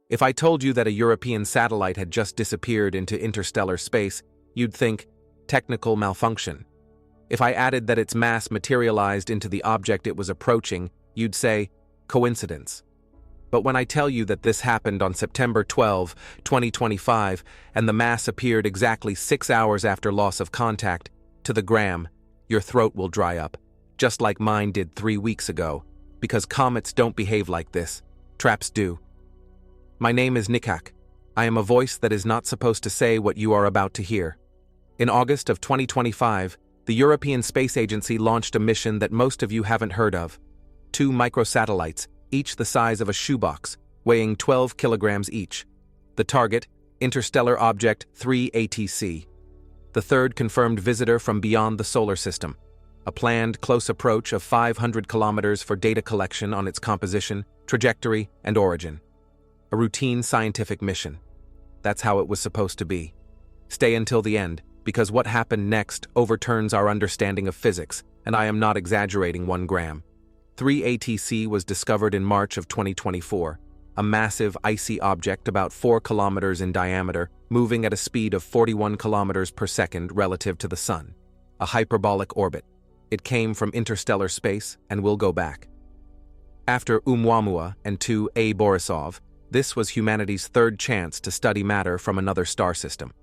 If I told you that a European satellite had just disappeared into interstellar space, you'd think, technical malfunction. If I added that its mass materialized into the object it was approaching, you'd say, coincidence. But when I tell you that this happened on September 12, 2025, and the mass appeared exactly 6 hours after loss of contact, to the gram, your throat will dry up, just like mine did 3 weeks ago, because comets don't behave like this, traps do. My name is Nikak. I am a voice that is not supposed to say what you are about to hear. In August of 2025, the European Space Agency launched a mission that most of you haven't heard of. 2 microsatellites, each the size of a shoebox, weighing 12 kilograms each. The target, interstellar object 3ATC. The third confirmed visitor from beyond the solar system. A planned close approach of 500 kilometers for data collection on its composition, trajectory, and origin. A routine scientific mission. That's how it was supposed to be. Stay until the end, because what happened next overturns our understanding of physics, and I am not exaggerating 1 gram. 3ATC was discovered in March of 2024, a massive icy object about 4 kilometers in diameter, moving at a speed of 41 kilometers per second relative to the Sun. A hyperbolic orbit. It came from interstellar space and will go back. After Oumuamua and 2A Borisov, this was humanity's third chance to study matter from another star system.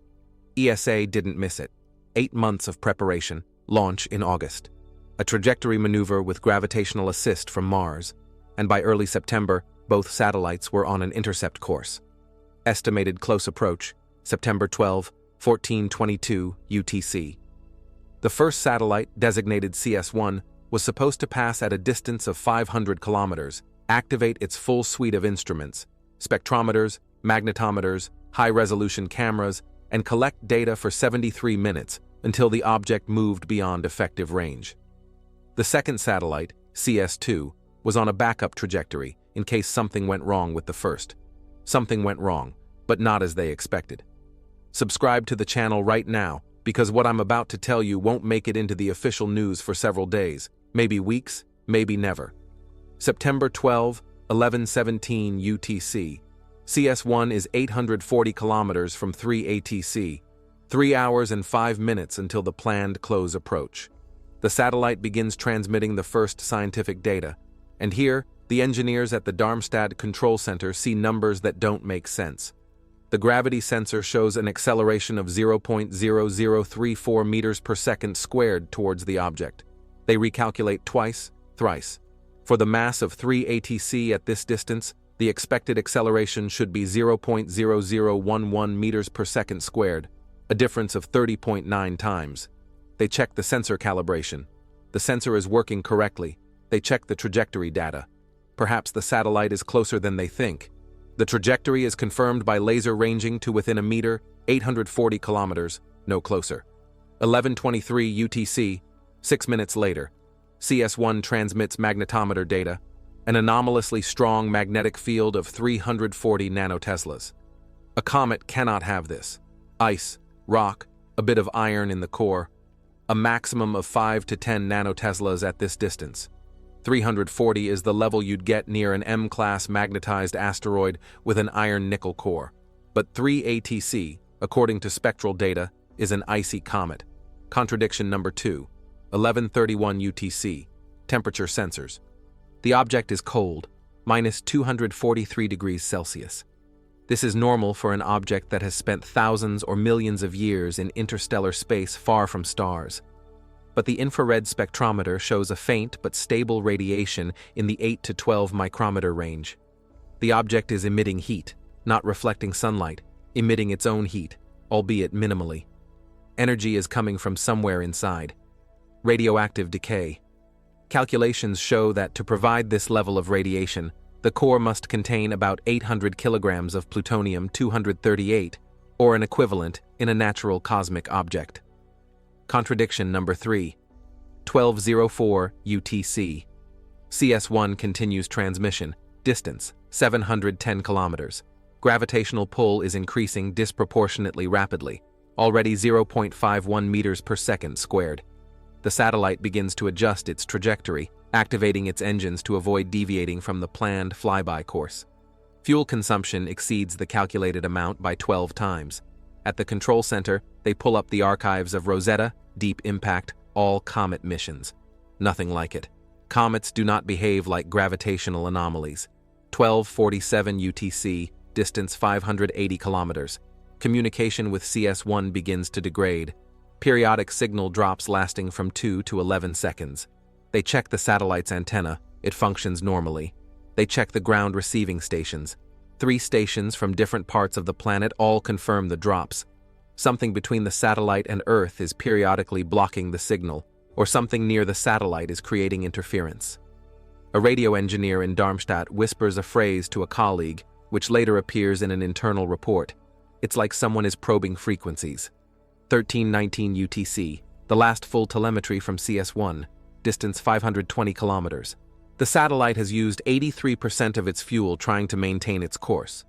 ESA didn't miss it. 8 months of preparation, launch in August. A trajectory maneuver with gravitational assist from Mars, and by early September, both satellites were on an intercept course. Estimated close approach, September 12, 1422 UTC. The first satellite, designated CS-1, was supposed to pass at a distance of 500 kilometers, activate its full suite of instruments, spectrometers, magnetometers, high-resolution cameras, and collect data for 73 minutes until the object moved beyond effective range. The second satellite, CS-2, was on a backup trajectory in case something went wrong with the first. Something went wrong, but not as they expected. Subscribe to the channel right now, because what I'm about to tell you won't make it into the official news for several days, maybe weeks, maybe never. September 12, 1117 UTC. CS-1 is 840 kilometers from 3ATC, 3 hours and 5 minutes until the planned close approach. The satellite begins transmitting the first scientific data, and here, the engineers at the Darmstadt Control Center see numbers that don't make sense. The gravity sensor shows an acceleration of 0.0034 meters per second squared towards the object. They recalculate twice, thrice. For the mass of 3ATC at this distance, the expected acceleration should be 0.0011 meters per second squared, a difference of 30.9 times. They check the sensor calibration. The sensor is working correctly. They check the trajectory data. Perhaps the satellite is closer than they think. The trajectory is confirmed by laser ranging to within a meter, 840 kilometers, no closer. 11:23 UTC, 6 minutes later. CS-1 transmits magnetometer data, an anomalously strong magnetic field of 340 nanoteslas. A comet cannot have this. Ice, rock, a bit of iron in the core, a maximum of 5 to 10 nanoteslas at this distance. 340 is the level you'd get near an M-class magnetized asteroid with an iron-nickel core. But 3ATC, according to spectral data, is an icy comet. Contradiction number 2. 1131 UTC. Temperature sensors. The object is cold, minus 243 degrees Celsius. This is normal for an object that has spent thousands or millions of years in interstellar space far from stars. But the infrared spectrometer shows a faint but stable radiation in the 8 to 12 micrometer range. The object is emitting heat, not reflecting sunlight, emitting its own heat, albeit minimally. Energy is coming from somewhere inside. Radioactive decay. Calculations show that to provide this level of radiation, the core must contain about 800 kilograms of plutonium-238, or an equivalent in a natural cosmic object. Contradiction number 3. 1204 UTC. CS-1 continues transmission. Distance, 710 kilometers. Gravitational pull is increasing disproportionately rapidly, already 0.51 meters per second squared. The satellite begins to adjust its trajectory, activating its engines to avoid deviating from the planned flyby course. Fuel consumption exceeds the calculated amount by 12 times. At the control center, they pull up the archives of Rosetta, Deep Impact, all comet missions. Nothing like it. Comets do not behave like gravitational anomalies. 12:47 UTC, distance 580 kilometers. Communication with CS1 begins to degrade. Periodic signal drops lasting from 2 to 11 seconds. They check the satellite's antenna. It functions normally. They check the ground receiving stations. 3 stations from different parts of the planet all confirm the drops. Something between the satellite and Earth is periodically blocking the signal, or something near the satellite is creating interference. A radio engineer in Darmstadt whispers a phrase to a colleague, which later appears in an internal report. It's like someone is probing frequencies. 1319 UTC, the last full telemetry from CS1, distance 520 kilometers. The satellite has used 83% of its fuel trying to maintain its course.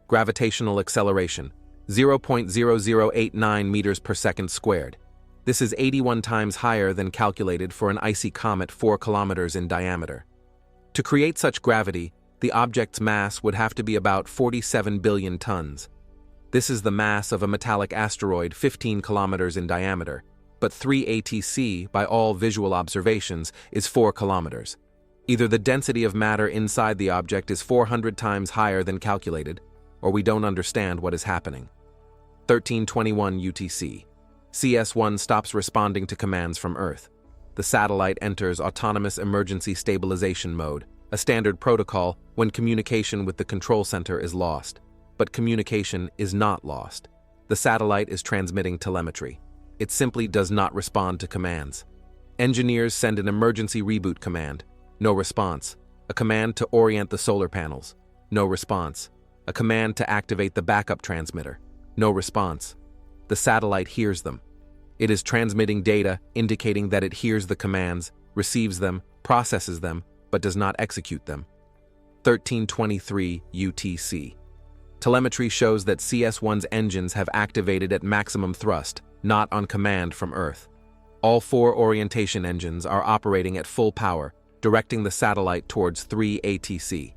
Gravitational acceleration, 0.0089 meters per second squared. This is 81 times higher than calculated for an icy comet 4 kilometers in diameter. To create such gravity, the object's mass would have to be about 47 billion tons. This is the mass of a metallic asteroid 15 kilometers in diameter, but 3 ATC, by all visual observations, is 4 kilometers. Either the density of matter inside the object is 400 times higher than calculated, or we don't understand what is happening. 1321 UTC. CS1 stops responding to commands from Earth. The satellite enters autonomous emergency stabilization mode, a standard protocol when communication with the control center is lost. But communication is not lost. The satellite is transmitting telemetry. It simply does not respond to commands. Engineers send an emergency reboot command. No response. A command to orient the solar panels. No response. A command to activate the backup transmitter. No response. The satellite hears them. It is transmitting data indicating that it hears the commands, receives them, processes them, but does not execute them. 1323 UTC. Telemetry shows that CS1's engines have activated at maximum thrust, not on command from Earth. All 4 orientation engines are operating at full power, directing the satellite towards 3 ATC.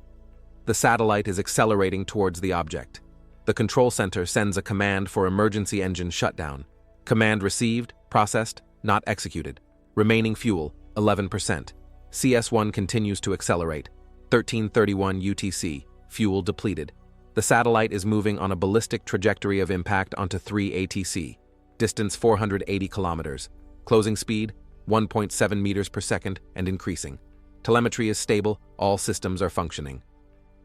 The satellite is accelerating towards the object. The control center sends a command for emergency engine shutdown. Command received, processed, not executed. Remaining fuel, 11%. CS1 continues to accelerate. 1331 UTC, fuel depleted. The satellite is moving on a ballistic trajectory of impact onto 3 ATC. Distance 480 kilometers. Closing speed, 1.7 meters per second and increasing. Telemetry is stable, all systems are functioning.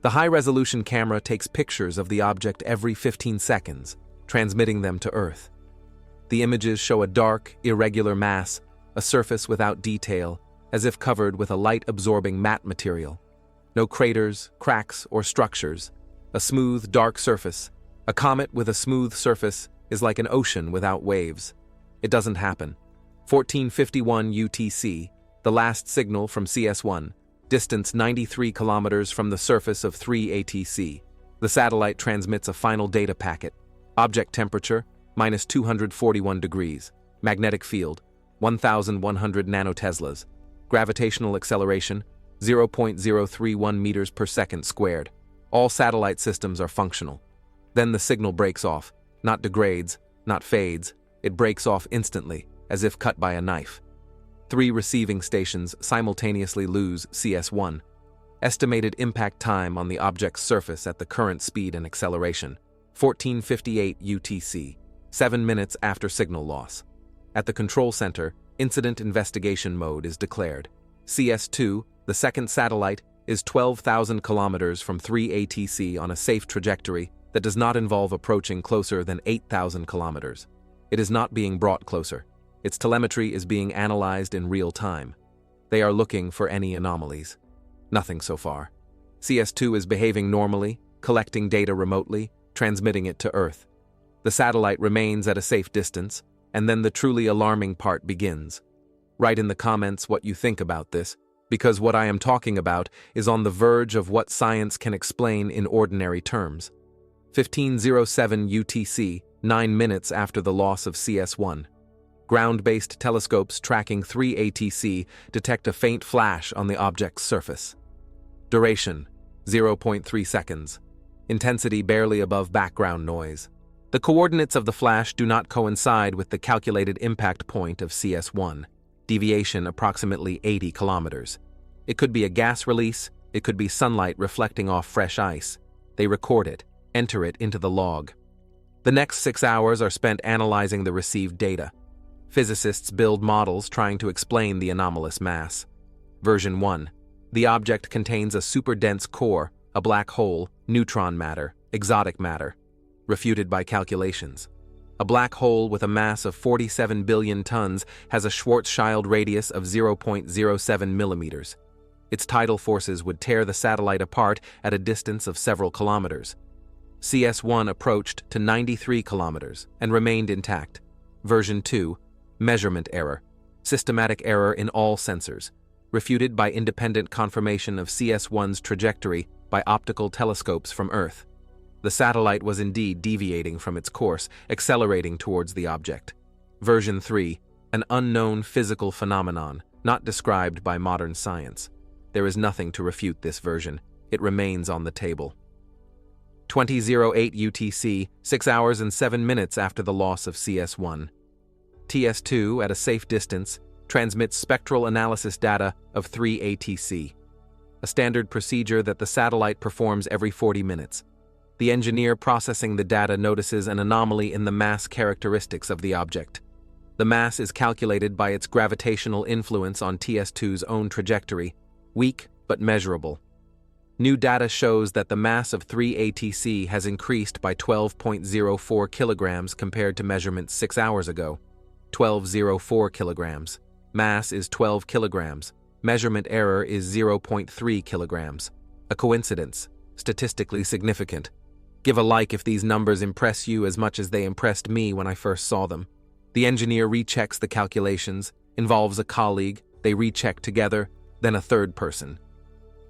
The high-resolution camera takes pictures of the object every 15 seconds, transmitting them to Earth. The images show a dark, irregular mass, a surface without detail, as if covered with a light-absorbing matte material. No craters, cracks, or structures. A smooth, dark surface. A comet with a smooth surface is like an ocean without waves. It doesn't happen. 1451 UTC, the last signal from CS1, distance 93 kilometers from the surface of 3 ATC. The satellite transmits a final data packet. Object temperature, minus 241 degrees. Magnetic field, 1,100 nanoteslas. Gravitational acceleration, 0.031 meters per second squared. All satellite systems are functional. Then the signal breaks off, not degrades, not fades. It breaks off instantly, as if cut by a knife. 3 receiving stations simultaneously lose CS1. Estimated impact time on the object's surface at the current speed and acceleration, 1458 UTC, 7 minutes after signal loss. At the control center, incident investigation mode is declared. CS2, the second satellite, is 12,000 kilometers from 3 ATC on a safe trajectory that does not involve approaching closer than 8,000 kilometers. It is not being brought closer. Its telemetry is being analyzed in real time. They are looking for any anomalies. Nothing so far. CS2 is behaving normally, collecting data remotely, transmitting it to Earth. The satellite remains at a safe distance, and then the truly alarming part begins. Write in the comments what you think about this, because what I am talking about is on the verge of what science can explain in ordinary terms. 1507 UTC, 9 minutes after the loss of CS1. Ground-based telescopes tracking 3 ATC detect a faint flash on the object's surface. Duration, 0.3 seconds. intensity barely above background noise. The coordinates of the flash do not coincide with the calculated impact point of CS1, deviation approximately 80 kilometers. It could be a gas release, it could be sunlight reflecting off fresh ice. They record it, enter it into the log. The next 6 hours are spent analyzing the received data. Physicists build models trying to explain the anomalous mass. Version 1. The object contains a super-dense core, a black hole, neutron matter, exotic matter. Refuted by calculations. A black hole with a mass of 47 billion tons has a Schwarzschild radius of 0.07 millimeters. Its tidal forces would tear the satellite apart at a distance of several kilometers. CS1 approached to 93 kilometers and remained intact. Version 2. Measurement error. Systematic error in all sensors. Refuted by independent confirmation of CS1's trajectory by optical telescopes from Earth. The satellite was indeed deviating from its course, accelerating towards the object. Version 3. An unknown physical phenomenon, not described by modern science. There is nothing to refute this version. It remains on the table. 2008 UTC, 6 hours and 7 minutes after the loss of CS1. TS2, at a safe distance, transmits spectral analysis data of 3 ATC, a standard procedure that the satellite performs every 40 minutes. The engineer processing the data notices an anomaly in the mass characteristics of the object. The mass is calculated by its gravitational influence on TS2's own trajectory, weak but measurable. New data shows that the mass of 3 ATC has increased by 12.04 kilograms compared to measurements 6 hours ago. 12.04 kilograms. Mass is 12 kilograms. Measurement error is 0.3 kilograms. A coincidence, statistically significant. Give a like if these numbers impress you as much as they impressed me when I first saw them. The engineer rechecks the calculations, involves a colleague, they recheck together, then a third person.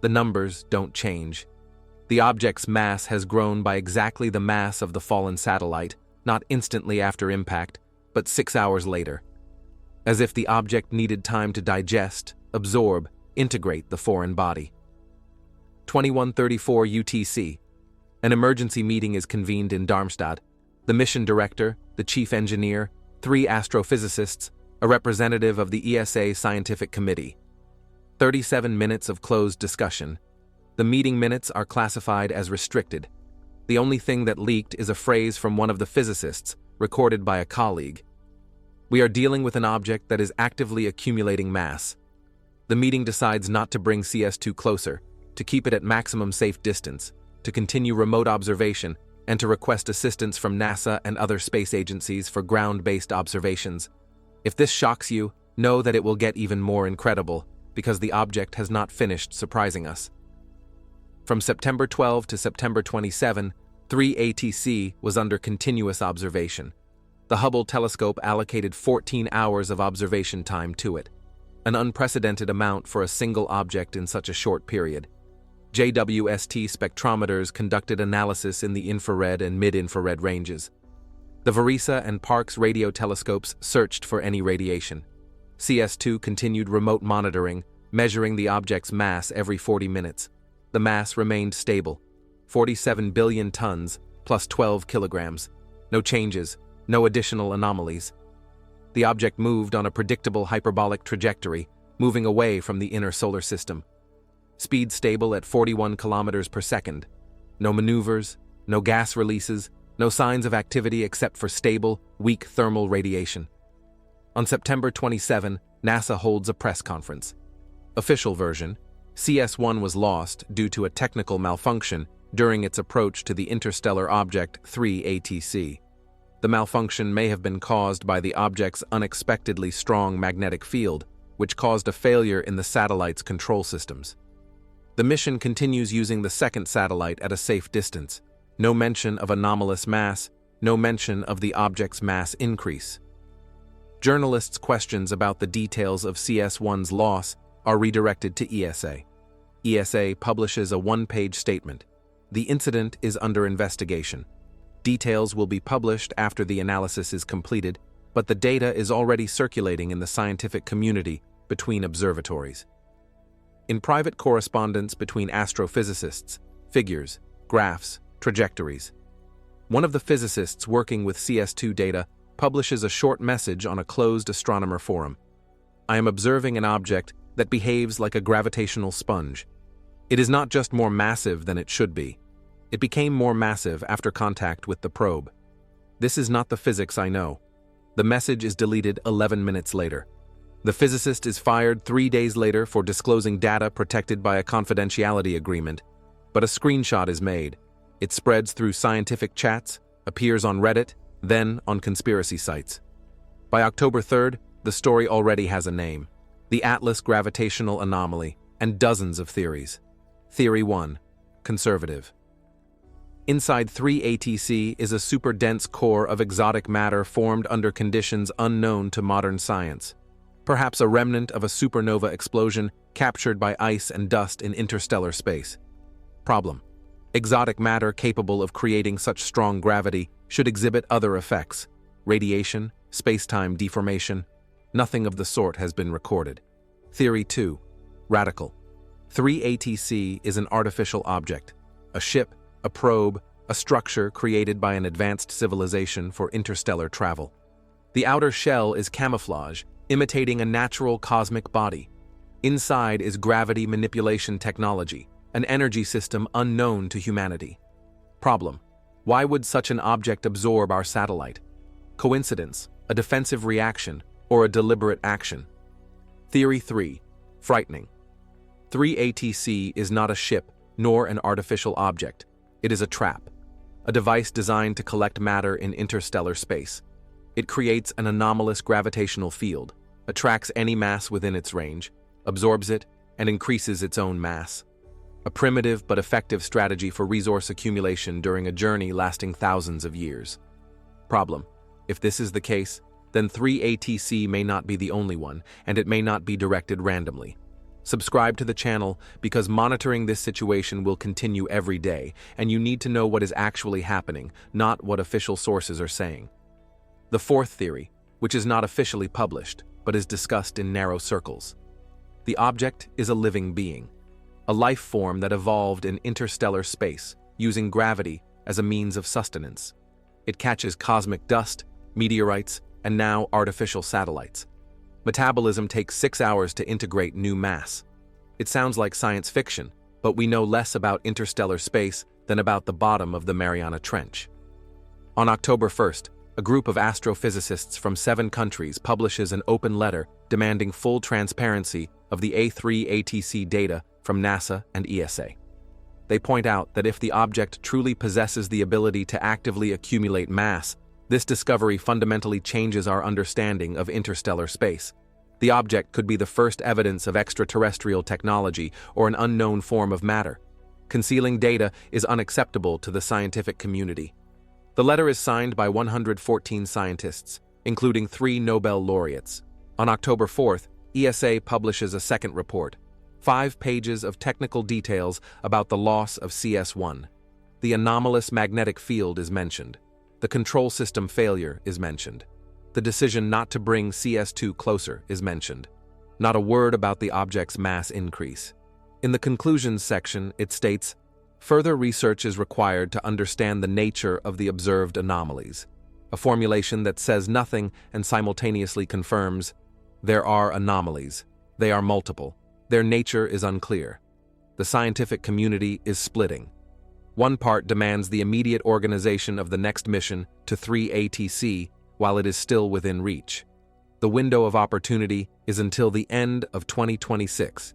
The numbers don't change. The object's mass has grown by exactly the mass of the fallen satellite, not instantly after impact, but 6 hours later. As if the object needed time to digest, absorb, integrate the foreign body. 2134 UTC. An emergency meeting is convened in Darmstadt. The mission director, the chief engineer, 3 astrophysicists, a representative of the ESA scientific committee. 37 minutes of closed discussion. The meeting minutes are classified as restricted. The only thing that leaked is a phrase from one of the physicists, recorded by a colleague. We are dealing with an object that is actively accumulating mass. The meeting decides not to bring CS2 closer, to keep it at maximum safe distance, to continue remote observation, and to request assistance from NASA and other space agencies for ground-based observations. If this shocks you, know that it will get even more incredible, because the object has not finished surprising us. From September 12 to September 27, 3 ATC was under continuous observation. The Hubble telescope allocated 14 hours of observation time to it, an unprecedented amount for a single object in such a short period. JWST spectrometers conducted analysis in the infrared and mid-infrared ranges. The Varisa and Parkes radio telescopes searched for any radiation. CS2 continued remote monitoring, measuring the object's mass every 40 minutes. The mass remained stable, 47 billion tons plus 12 kilograms. No changes, no additional anomalies. The object moved on a predictable hyperbolic trajectory, moving away from the inner solar system. Speed stable at 41 kilometers per second. No maneuvers, no gas releases, no signs of activity except for stable, weak thermal radiation. On September 27, NASA holds a press conference. Official version: CS1 was lost due to a technical malfunction during its approach to the interstellar object 3 ATC. The malfunction may have been caused by the object's unexpectedly strong magnetic field, which caused a failure in the satellite's control systems. The mission continues using the second satellite at a safe distance. No mention of anomalous mass, no mention of the object's mass increase. Journalists' questions about the details of CS1's loss are redirected to ESA. ESA publishes a one-page statement. The incident is under investigation. Details will be published after the analysis is completed, but the data is already circulating in the scientific community between observatories. In private correspondence between astrophysicists, figures, graphs, Trajectories. One of the physicists working with CS2 data publishes a short message on a closed astronomer forum. I am observing an object that behaves like a gravitational sponge. It is not just more massive than it should be. It became more massive after contact with the probe. This is not the physics I know. The message is deleted 11 minutes later. The physicist is fired 3 days later for disclosing data protected by a confidentiality agreement, but a screenshot is made. It spreads through scientific chats, appears on Reddit, then on conspiracy sites. By October 3rd, the story already has a name: the Atlas gravitational anomaly, and dozens of theories. Theory 1. Conservative. Inside 3ATC is a super-dense core of exotic matter formed under conditions unknown to modern science. Perhaps a remnant of a supernova explosion captured by ice and dust in interstellar space. Problem: exotic matter capable of creating such strong gravity should exhibit other effects: radiation, space-time deformation. Nothing of the sort has been recorded. Theory 2. Radical. 3ATC is an artificial object, a ship, a probe, a structure created by an advanced civilization for interstellar travel. The outer shell is camouflage, imitating a natural cosmic body. Inside is gravity manipulation technology, an energy system unknown to humanity. Problem: why would such an object absorb our satellite? Coincidence, a defensive reaction, or a deliberate action? Theory 3. Frightening. 3ATC is not a ship nor an artificial object. It is a trap, a device designed to collect matter in interstellar space. It creates an anomalous gravitational field, attracts any mass within its range, absorbs it, and increases its own mass. A primitive but effective strategy for resource accumulation during a journey lasting thousands of years. Problem: if this is the case, then 3ATC may not be the only one, and it may not be directed randomly. Subscribe to the channel because monitoring this situation will continue every day, and you need to know what is actually happening, not what official sources are saying. The fourth theory, which is not officially published, but is discussed in narrow circles. The object is a living being, a life form that evolved in interstellar space, using gravity as a means of sustenance. It catches cosmic dust, meteorites, and now artificial satellites. Metabolism takes 6 hours to integrate new mass. It sounds like science fiction, but we know less about interstellar space than about the bottom of the Mariana Trench. On October 1st, a group of astrophysicists from 7 countries publishes an open letter demanding full transparency of the A3ATC data from NASA and ESA. They point out that if the object truly possesses the ability to actively accumulate mass, this discovery fundamentally changes our understanding of interstellar space. The object could be the first evidence of extraterrestrial technology or an unknown form of matter. Concealing data is unacceptable to the scientific community. The letter is signed by 114 scientists, including 3 Nobel laureates. On October 4th, ESA publishes a second report, 5 pages of technical details about the loss of CS1. The anomalous magnetic field is mentioned. The control system failure is mentioned. The decision not to bring CS2 closer is mentioned. Not a word about the object's mass increase. In the conclusions section, it states, further research is required to understand the nature of the observed anomalies. A formulation that says nothing and simultaneously confirms, there are anomalies. They are multiple. Their nature is unclear. The scientific community is splitting. One part demands the immediate organization of the next mission to 3ATC while it is still within reach. The window of opportunity is until the end of 2026.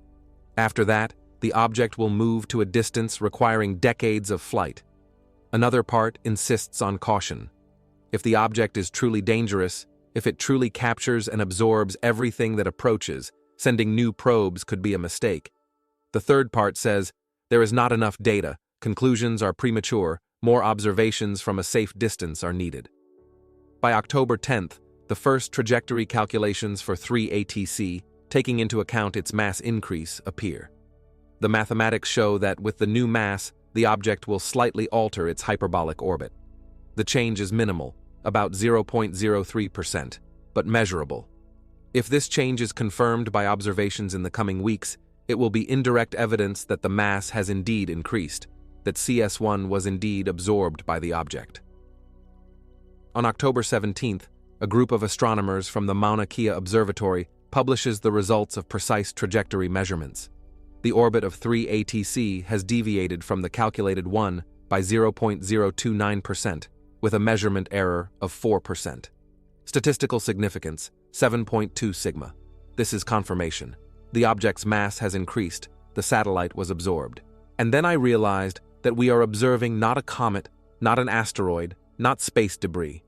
After that, the object will move to a distance requiring decades of flight. Another part insists on caution. If the object is truly dangerous, if it truly captures and absorbs everything that approaches, sending new probes could be a mistake. The third part says, there is not enough data. Conclusions are premature, more observations from a safe distance are needed. By October 10th, the first trajectory calculations for 3ATC, taking into account its mass increase, appear. The mathematics show that with the new mass, the object will slightly alter its hyperbolic orbit. The change is minimal, about 0.03%, but measurable. If this change is confirmed by observations in the coming weeks, it will be indirect evidence that the mass has indeed increased. that CS1 was indeed absorbed by the object. On October 17th, a group of astronomers from the Mauna Kea Observatory publishes the results of precise trajectory measurements. The orbit of 3ATC has deviated from the calculated one by 0.029%, with a measurement error of 4%. Statistical significance, 7.2 sigma. This is confirmation. The object's mass has increased, the satellite was absorbed. And then I realized that we are observing not a comet, not an asteroid, not space debris.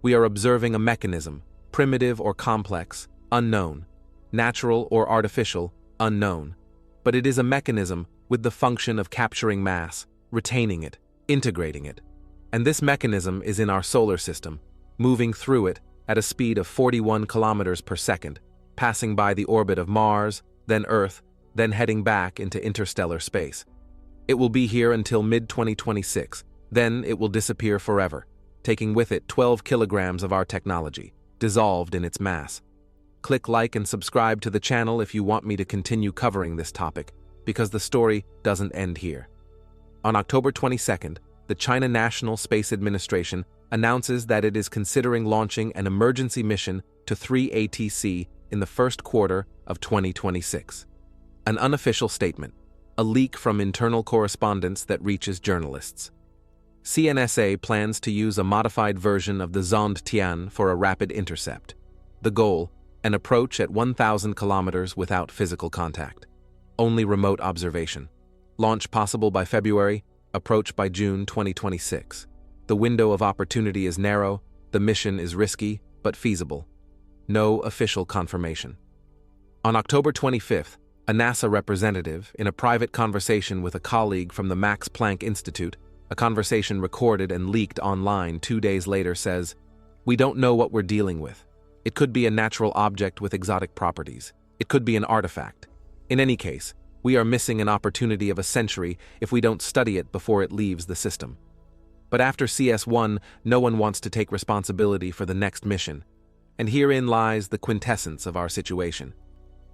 We are observing a mechanism, primitive or complex, unknown, natural or artificial, unknown. But it is a mechanism with the function of capturing mass, retaining it, integrating it. And this mechanism is in our solar system, moving through it at a speed of 41 kilometers per second, passing by the orbit of Mars, then Earth, then heading back into interstellar space. It will be here until mid-2026, then it will disappear forever, taking with it 12 kilograms of our technology, dissolved in its mass. Click like and subscribe to the channel if you want me to continue covering this topic, because the story doesn't end here. On October 22nd, the China National Space Administration announces that it is considering launching an emergency mission to 3ATC in the first quarter of 2026. An unofficial statement, a leak from internal correspondence that reaches journalists. CNSA plans to use a modified version of the Zond Tian for a rapid intercept. The goal, an approach at 1,000 kilometers without physical contact. Only remote observation. Launch possible by February, approach by June 2026. The window of opportunity is narrow, the mission is risky, but feasible. No official confirmation. On October 25th, a NASA representative, in a private conversation with a colleague from the Max Planck Institute, a conversation recorded and leaked online 2 days later, says, "We don't know what we're dealing with. It could be a natural object with exotic properties. It could be an artifact. In any case, we are missing an opportunity of a century if we don't study it before it leaves the system." But after CS1, no one wants to take responsibility for the next mission. And herein lies the quintessence of our situation.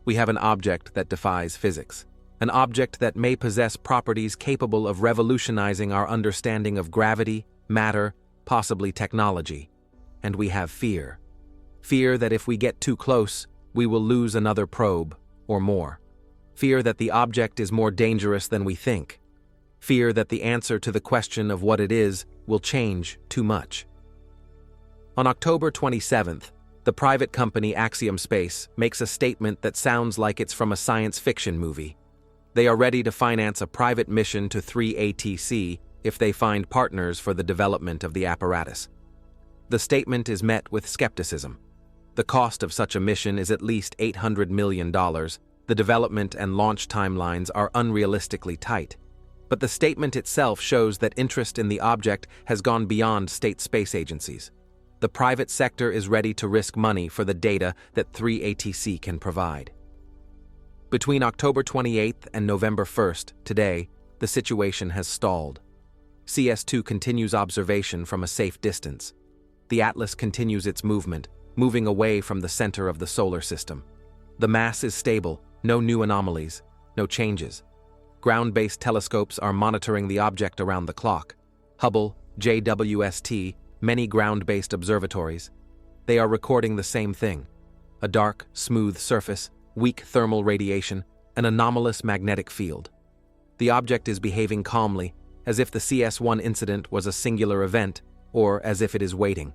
We have an object that defies physics, an object that may possess properties capable of revolutionizing our understanding of gravity, matter, possibly technology. And we have fear. Fear that if we get too close, we will lose another probe, or more. Fear that the object is more dangerous than we think. Fear that the answer to the question of what it is will change too much. On October 27th, the private company Axiom Space makes a statement that sounds like it's from a science fiction movie. They are ready to finance a private mission to 3ATC if they find partners for the development of the apparatus. The statement is met with skepticism. The cost of such a mission is at least $800 million. The development and launch timelines are unrealistically tight. But the statement itself shows that interest in the object has gone beyond state space agencies. The private sector is ready to risk money for the data that 3ATC can provide. Between October 28th and November 1st, today, the situation has stalled. CS2 continues observation from a safe distance. The Atlas continues its movement, moving away from the center of the solar system. The mass is stable, no new anomalies, no changes. Ground-based telescopes are monitoring the object around the clock. Hubble, JWST, many ground-based observatories. They are recording the same thing. A dark, smooth surface, weak thermal radiation, an anomalous magnetic field. The object is behaving calmly, as if the CS1 incident was a singular event, or as if it is waiting.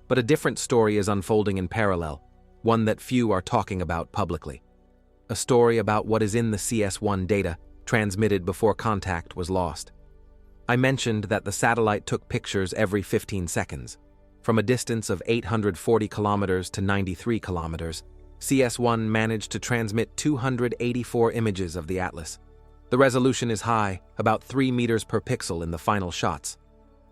But a different story is unfolding in parallel, one that few are talking about publicly. A story about what is in the CS1 data, transmitted before contact was lost. I mentioned that the satellite took pictures every 15 seconds. From a distance of 840 kilometers to 93 kilometers, CS1 managed to transmit 284 images of the Atlas. The resolution is high, about 3 meters per pixel in the final shots.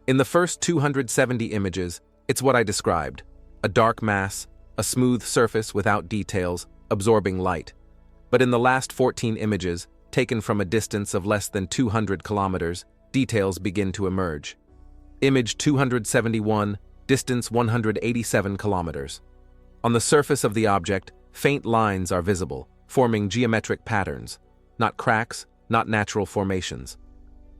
In the first 270 images, it's what I described: a dark mass, a smooth surface without details, absorbing light. But in the last 14 images, taken from a distance of less than 200 kilometers, details begin to emerge. Image 271, distance 187 kilometers. On the surface of the object, faint lines are visible, forming geometric patterns, not cracks, not natural formations.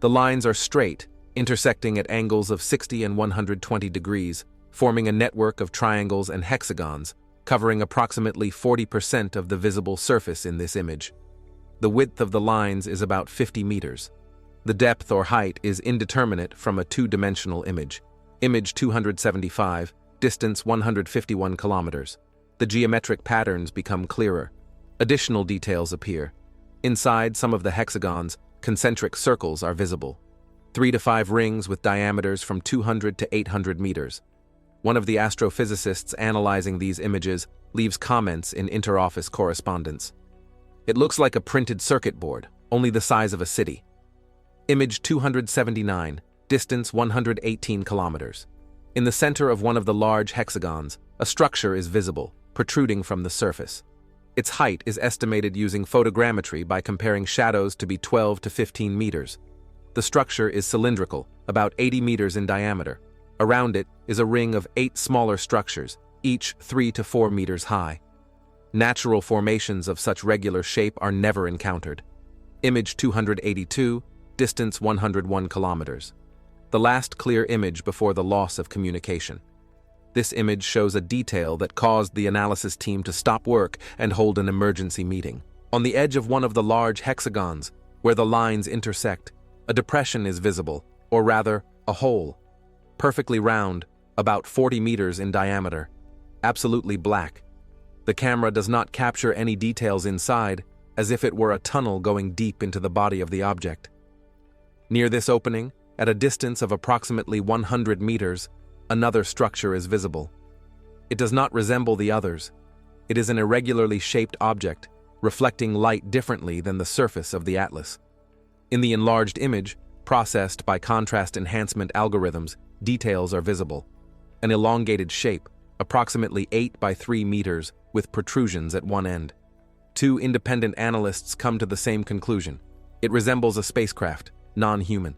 The lines are straight, intersecting at angles of 60 and 120 degrees, forming a network of triangles and hexagons, covering approximately 40% of the visible surface in this image. The width of the lines is about 50 meters. The depth or height is indeterminate from a two-dimensional image. Image 275, distance 151 kilometers. The geometric patterns become clearer. Additional details appear. Inside some of the hexagons, concentric circles are visible. 3 to 5 rings with diameters from 200 to 800 meters. One of the astrophysicists analyzing these images leaves comments in interoffice correspondence. It looks like a printed circuit board, only the size of a city. Image 279, distance 118 kilometers. In the center of one of the large hexagons, a structure is visible, protruding from the surface. Its height is estimated using photogrammetry by comparing shadows to be 12 to 15 meters. The structure is cylindrical, about 80 meters in diameter. Around it is a ring of 8 smaller structures, each 3 to 4 meters high. Natural formations of such regular shape are never encountered. Image 282, distance 101 kilometers. The last clear image before the loss of communication. This image shows a detail that caused the analysis team to stop work and hold an emergency meeting. On the edge of one of the large hexagons, where the lines intersect, a depression is visible, or rather, a hole. Perfectly round, about 40 meters in diameter. Absolutely black. The camera does not capture any details inside, as if it were a tunnel going deep into the body of the object. Near this opening, at a distance of approximately 100 meters, another structure is visible. It does not resemble the others. It is an irregularly shaped object, reflecting light differently than the surface of the atlas. In the enlarged image, processed by contrast enhancement algorithms, details are visible. An elongated shape, approximately 8 by 3 meters, with protrusions at one end. 2 independent analysts come to the same conclusion. It resembles a spacecraft, non-human.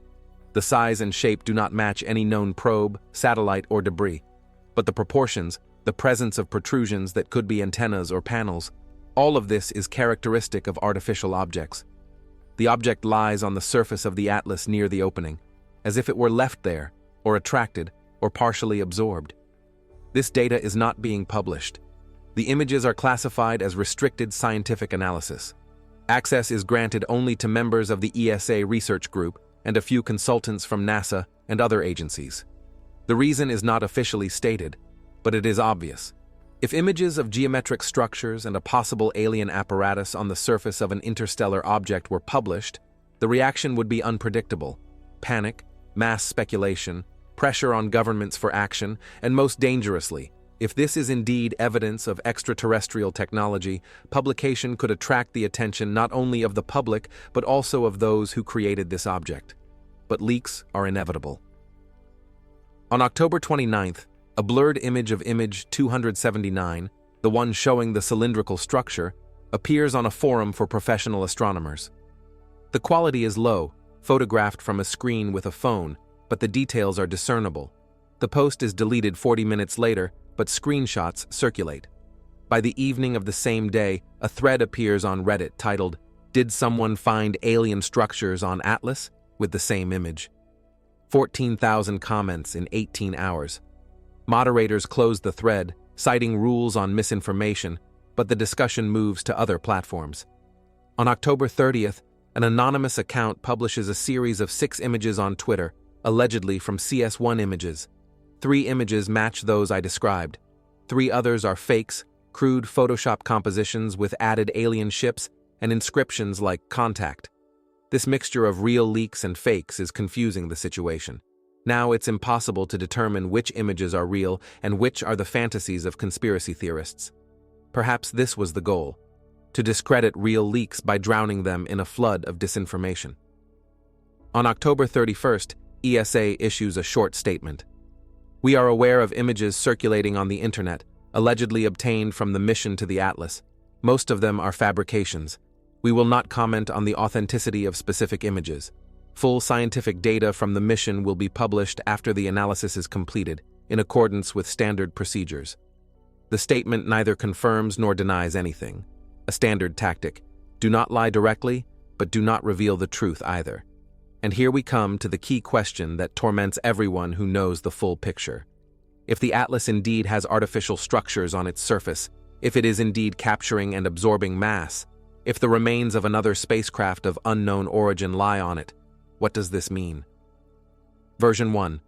The size and shape do not match any known probe, satellite, or debris. But the proportions, the presence of protrusions that could be antennas or panels, all of this is characteristic of artificial objects. The object lies on the surface of the atlas near the opening, as if it were left there, or attracted, or partially absorbed. This data is not being published. The images are classified as restricted scientific analysis. Access is granted only to members of the ESA research group and a few consultants from NASA and other agencies. The reason is not officially stated, but it is obvious. If images of geometric structures and a possible alien apparatus on the surface of an interstellar object were published, the reaction would be unpredictable. Panic, mass speculation, pressure on governments for action, and most dangerously, if this is indeed evidence of extraterrestrial technology, publication could attract the attention not only of the public but also of those who created this object. But leaks are inevitable. On October 29th, a blurred image of image 279, the one showing the cylindrical structure, appears on a forum for professional astronomers. The quality is low, photographed from a screen with a phone, but the details are discernible. The post is deleted 40 minutes later, but screenshots circulate. By the evening of the same day, a thread appears on Reddit titled, "Did someone find alien structures on Atlas?" with the same image. 14,000 comments in 18 hours. Moderators close the thread, citing rules on misinformation, but the discussion moves to other platforms. On October 30th, an anonymous account publishes a series of 6 images on Twitter, allegedly from CS1 Images. 3 images match those I described. 3 others are fakes, crude Photoshop compositions with added alien ships and inscriptions like "contact." This mixture of real leaks and fakes is confusing the situation. Now it's impossible to determine which images are real and which are the fantasies of conspiracy theorists. Perhaps this was the goal: to discredit real leaks by drowning them in a flood of disinformation. On October 31st, ESA issues a short statement. "We are aware of images circulating on the internet, allegedly obtained from the mission to the Atlas. Most of them are fabrications. We will not comment on the authenticity of specific images. Full scientific data from the mission will be published after the analysis is completed, in accordance with standard procedures." The statement neither confirms nor denies anything. A standard tactic: do not lie directly, but do not reveal the truth either. And here we come to the key question that torments everyone who knows the full picture. If the atlas indeed has artificial structures on its surface, if it is indeed capturing and absorbing mass, if the remains of another spacecraft of unknown origin lie on it, what does this mean? Version 1.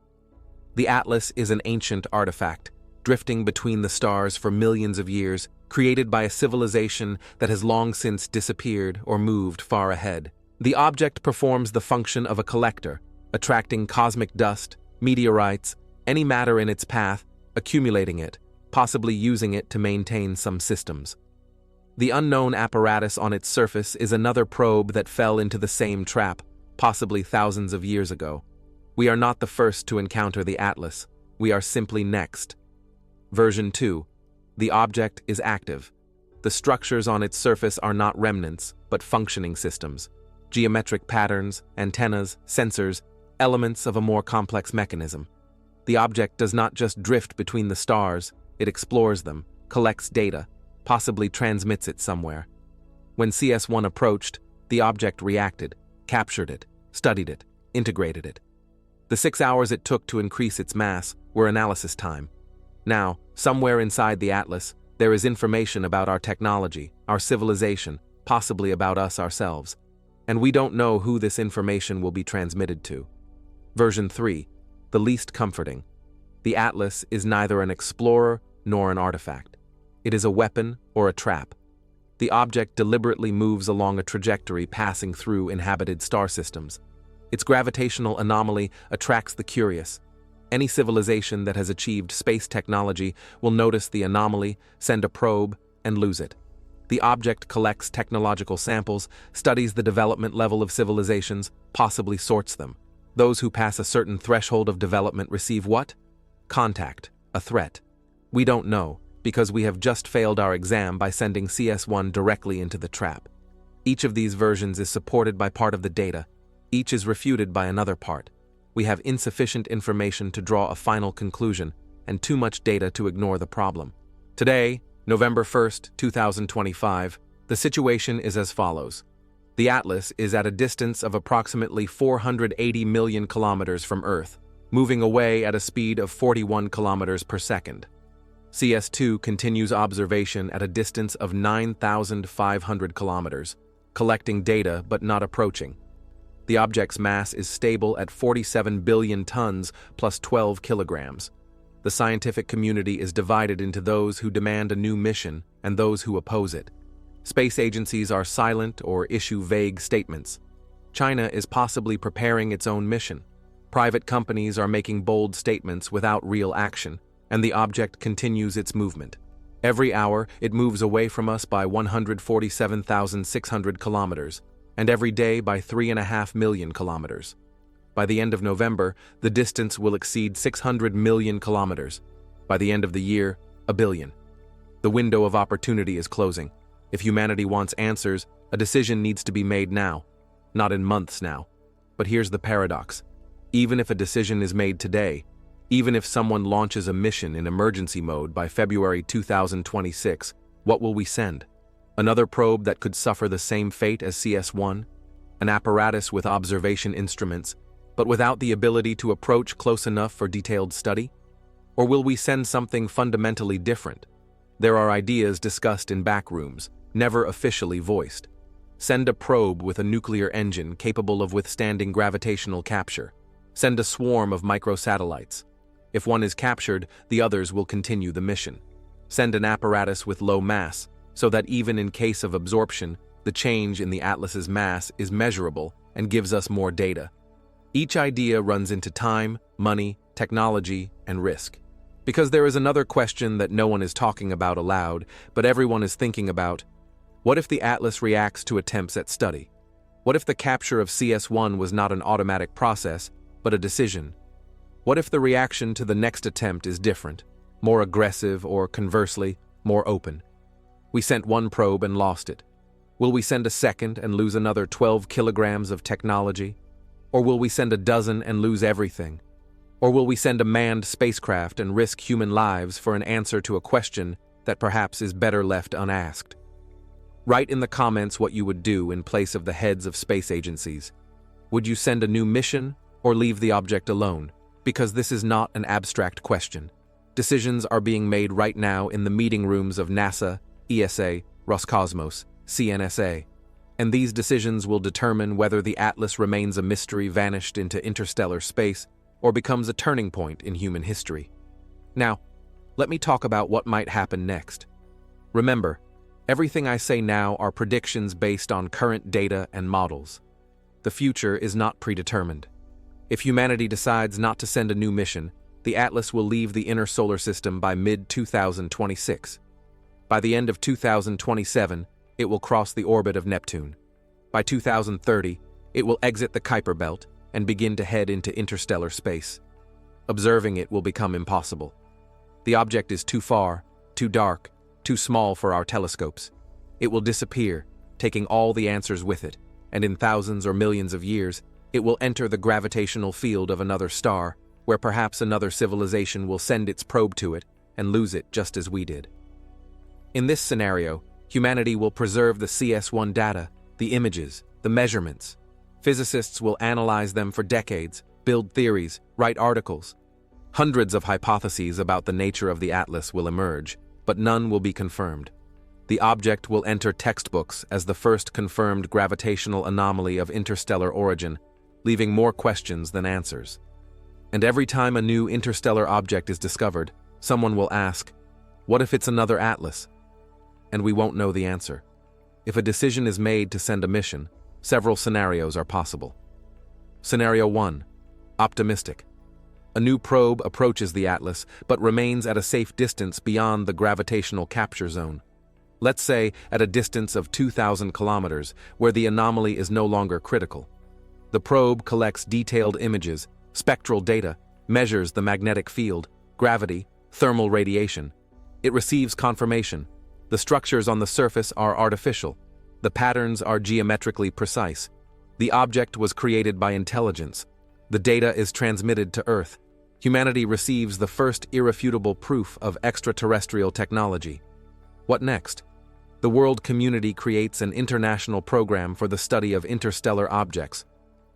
The atlas is an ancient artifact, drifting between the stars for millions of years, created by a civilization that has long since disappeared or moved far ahead. The object performs the function of a collector, attracting cosmic dust, meteorites, any matter in its path, accumulating it, possibly using it to maintain some systems. The unknown apparatus on its surface is another probe that fell into the same trap, possibly thousands of years ago. We are not the first to encounter the atlas, we are simply next. Version 2. The object is active. The structures on its surface are not remnants, but functioning systems. Geometric patterns, antennas, sensors, elements of a more complex mechanism. The object does not just drift between the stars, it explores them, collects data, possibly transmits it somewhere. When CS1 approached, the object reacted, captured it, studied it, integrated it. The 6 hours it took to increase its mass were analysis time. Now, somewhere inside the atlas, there is information about our technology, our civilization, possibly about us ourselves. And we don't know who this information will be transmitted to. Version 3. The least comforting. The atlas is neither an explorer nor an artifact. It is a weapon or a trap. The object deliberately moves along a trajectory passing through inhabited star systems. Its gravitational anomaly attracts the curious. Any civilization that has achieved space technology will notice the anomaly, send a probe, and lose it. The object collects technological samples, studies the development level of civilizations, possibly sorts them. Those who pass a certain threshold of development receive what? Contact, a threat. We don't know, because we have just failed our exam by sending CS1 directly into the trap. Each of these versions is supported by part of the data. Each is refuted by another part. We have insufficient information to draw a final conclusion, and too much data to ignore the problem. Today, November 1st, 2025, the situation is as follows. The atlas is at a distance of approximately 480 million kilometers from Earth, moving away at a speed of 41 kilometers per second. CS2 continues observation at a distance of 9,500 kilometers, collecting data but not approaching. The object's mass is stable at 47 billion tons plus 12 kilograms. The scientific community is divided into those who demand a new mission and those who oppose it. Space agencies are silent or issue vague statements. China is possibly preparing its own mission. Private companies are making bold statements without real action, and the object continues its movement. Every hour, it moves away from us by 147,600 kilometers, and every day by 3.5 million kilometers. By the end of November, the distance will exceed 600 million kilometers. By the end of the year, 1 billion. The window of opportunity is closing. If humanity wants answers, a decision needs to be made now, not in months now. But here's the paradox. Even if a decision is made today, even if someone launches a mission in emergency mode by February 2026, what will we send? Another probe that could suffer the same fate as CS1? An apparatus with observation instruments, but without the ability to approach close enough for detailed study? Or will we send something fundamentally different? There are ideas discussed in back rooms, never officially voiced. Send a probe with a nuclear engine capable of withstanding gravitational capture. Send a swarm of microsatellites. If one is captured, the others will continue the mission. Send an apparatus with low mass, so that even in case of absorption, the change in the atlas's mass is measurable and gives us more data. Each idea runs into time, money, technology, and risk. Because there is another question that no one is talking about aloud, but everyone is thinking about. What if the atlas reacts to attempts at study? What if the capture of CS1 was not an automatic process, but a decision? What if the reaction to the next attempt is different, more aggressive or, conversely, more open? We sent one probe and lost it. Will we send a second and lose another 12 kilograms of technology? Or will we send a dozen and lose everything? Or will we send a manned spacecraft and risk human lives for an answer to a question that perhaps is better left unasked? Write in the comments what you would do in place of the heads of space agencies. Would you send a new mission or leave the object alone? Because this is not an abstract question. Decisions are being made right now in the meeting rooms of NASA, ESA, Roscosmos, CNSA. And these decisions will determine whether the Atlas remains a mystery vanished into interstellar space or becomes a turning point in human history. Now, let me talk about what might happen next. Remember, everything I say now are predictions based on current data and models. The future is not predetermined. If humanity decides not to send a new mission, the Atlas will leave the inner solar system by mid-2026. By the end of 2027, it will cross the orbit of Neptune. By 2030, it will exit the Kuiper Belt and begin to head into interstellar space. Observing it will become impossible. The object is too far, too dark, too small for our telescopes. It will disappear, taking all the answers with it, and in thousands or millions of years, it will enter the gravitational field of another star, where perhaps another civilization will send its probe to it and lose it just as we did. In this scenario, humanity will preserve the CS1 data, the images, the measurements. Physicists will analyze them for decades, build theories, write articles. Hundreds of hypotheses about the nature of the Atlas will emerge, but none will be confirmed. The object will enter textbooks as the first confirmed gravitational anomaly of interstellar origin, leaving more questions than answers. And every time a new interstellar object is discovered, someone will ask, what if it's another Atlas? And we won't know the answer. If a decision is made to send a mission, several scenarios are possible. Scenario 1. Optimistic. A new probe approaches the Atlas, but remains at a safe distance beyond the gravitational capture zone. Let's say at a distance of 2,000 kilometers, where the anomaly is no longer critical. The probe collects detailed images, spectral data, measures the magnetic field, gravity, thermal radiation. It receives confirmation. The structures on the surface are artificial. The patterns are geometrically precise. The object was created by intelligence. The data is transmitted to Earth. Humanity receives the first irrefutable proof of extraterrestrial technology. What next? The world community creates an international program for the study of interstellar objects.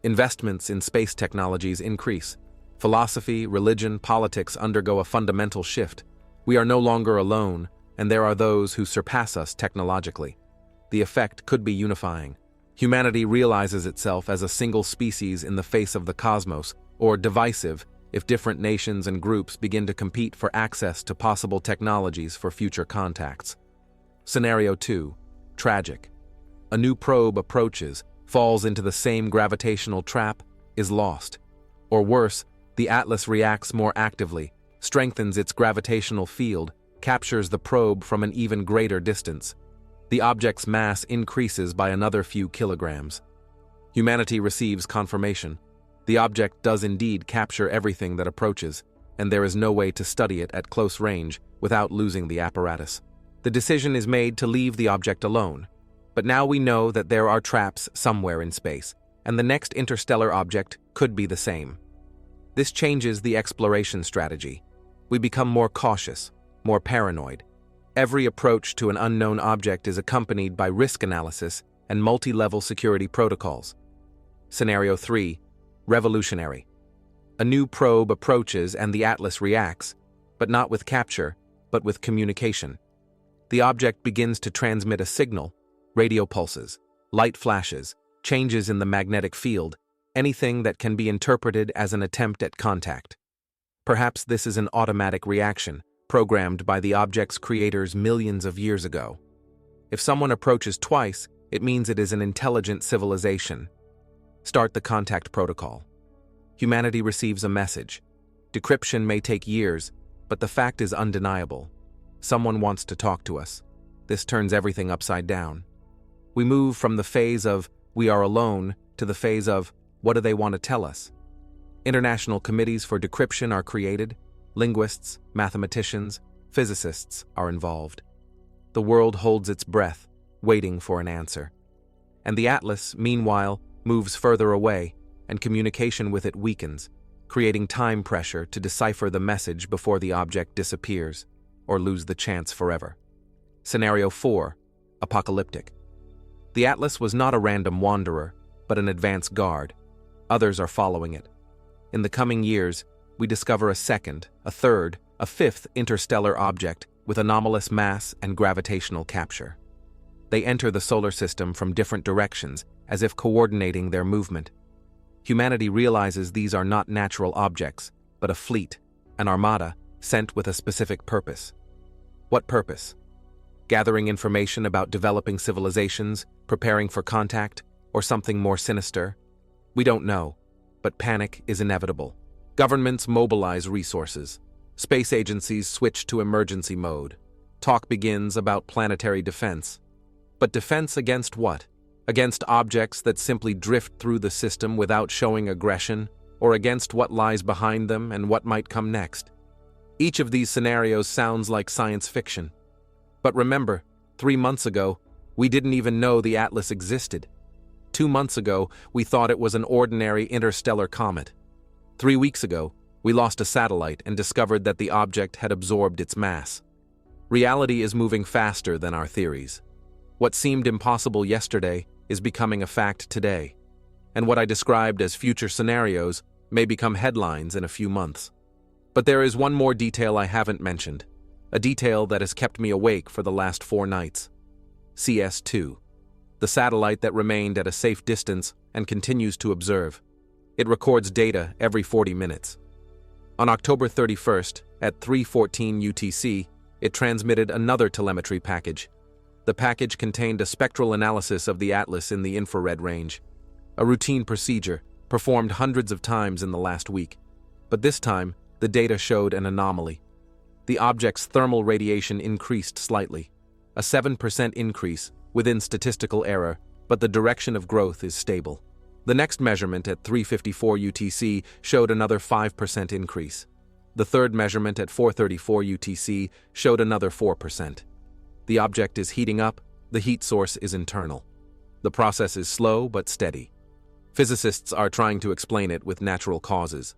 Investments in space technologies increase. Philosophy, religion, politics undergo a fundamental shift. We are no longer alone, and there are those who surpass us technologically. The effect could be unifying. Humanity realizes itself as a single species in the face of the cosmos, or divisive if different nations and groups begin to compete for access to possible technologies for future contacts. Scenario 2. Tragic. A new probe approaches, falls into the same gravitational trap, is lost. Or worse, the Atlas reacts more actively, strengthens its gravitational field, captures the probe from an even greater distance. The object's mass increases by another few kilograms. Humanity receives confirmation. The object does indeed capture everything that approaches, and there is no way to study it at close range without losing the apparatus. The decision is made to leave the object alone. But now we know that there are traps somewhere in space, and the next interstellar object could be the same. This changes the exploration strategy. We become more cautious, more paranoid. Every approach to an unknown object is accompanied by risk analysis and multi-level security protocols. Scenario 3. Revolutionary. A new probe approaches and the Atlas reacts, but not with capture, but with communication. The object begins to transmit a signal, radio pulses, light flashes, changes in the magnetic field, anything that can be interpreted as an attempt at contact. Perhaps this is an automatic reaction, programmed by the object's creators millions of years ago. If someone approaches twice, it means it is an intelligent civilization. Start the contact protocol. Humanity receives a message. Decryption may take years, but the fact is undeniable. Someone wants to talk to us. This turns everything upside down. We move from the phase of, we are alone, to the phase of, what do they want to tell us? International committees for decryption are created. Linguists, mathematicians, physicists are involved. The world holds its breath, waiting for an answer. And the Atlas, meanwhile, moves further away, and communication with it weakens, creating time pressure to decipher the message before the object disappears, or lose the chance forever. Scenario 4. Apocalyptic. The Atlas was not a random wanderer, but an advance guard. Others are following it. In the coming years, we discover a second, a third, a fifth interstellar object with anomalous mass and gravitational capture. They enter the solar system from different directions, as if coordinating their movement. Humanity realizes these are not natural objects, but a fleet, an armada, sent with a specific purpose. What purpose? Gathering information about developing civilizations, preparing for contact, or something more sinister? We don't know, but panic is inevitable. Governments mobilize resources. Space agencies switch to emergency mode. Talk begins about planetary defense. But defense against what? Against objects that simply drift through the system without showing aggression, or against what lies behind them and what might come next? Each of these scenarios sounds like science fiction. But remember, 3 months ago, we didn't even know the Atlas existed. 2 months ago, we thought it was an ordinary interstellar comet. 3 weeks ago, we lost a satellite and discovered that the object had absorbed its mass. Reality is moving faster than our theories. What seemed impossible yesterday is becoming a fact today, and what I described as future scenarios may become headlines in a few months. But there is one more detail I haven't mentioned, a detail that has kept me awake for the last 4 nights. CS2, the satellite that remained at a safe distance and continues to observe. It records data every 40 minutes. On October 31st, at 3:14 UTC, it transmitted another telemetry package. The package contained a spectral analysis of the Atlas in the infrared range, a routine procedure performed hundreds of times in the last week. But this time, the data showed an anomaly. The object's thermal radiation increased slightly, a 7% increase within statistical error, but the direction of growth is stable. The next measurement at 3:54 UTC showed another 5% increase. The third measurement at 4:34 UTC showed another 4%. The object is heating up, the heat source is internal. The process is slow but steady. Physicists are trying to explain it with natural causes.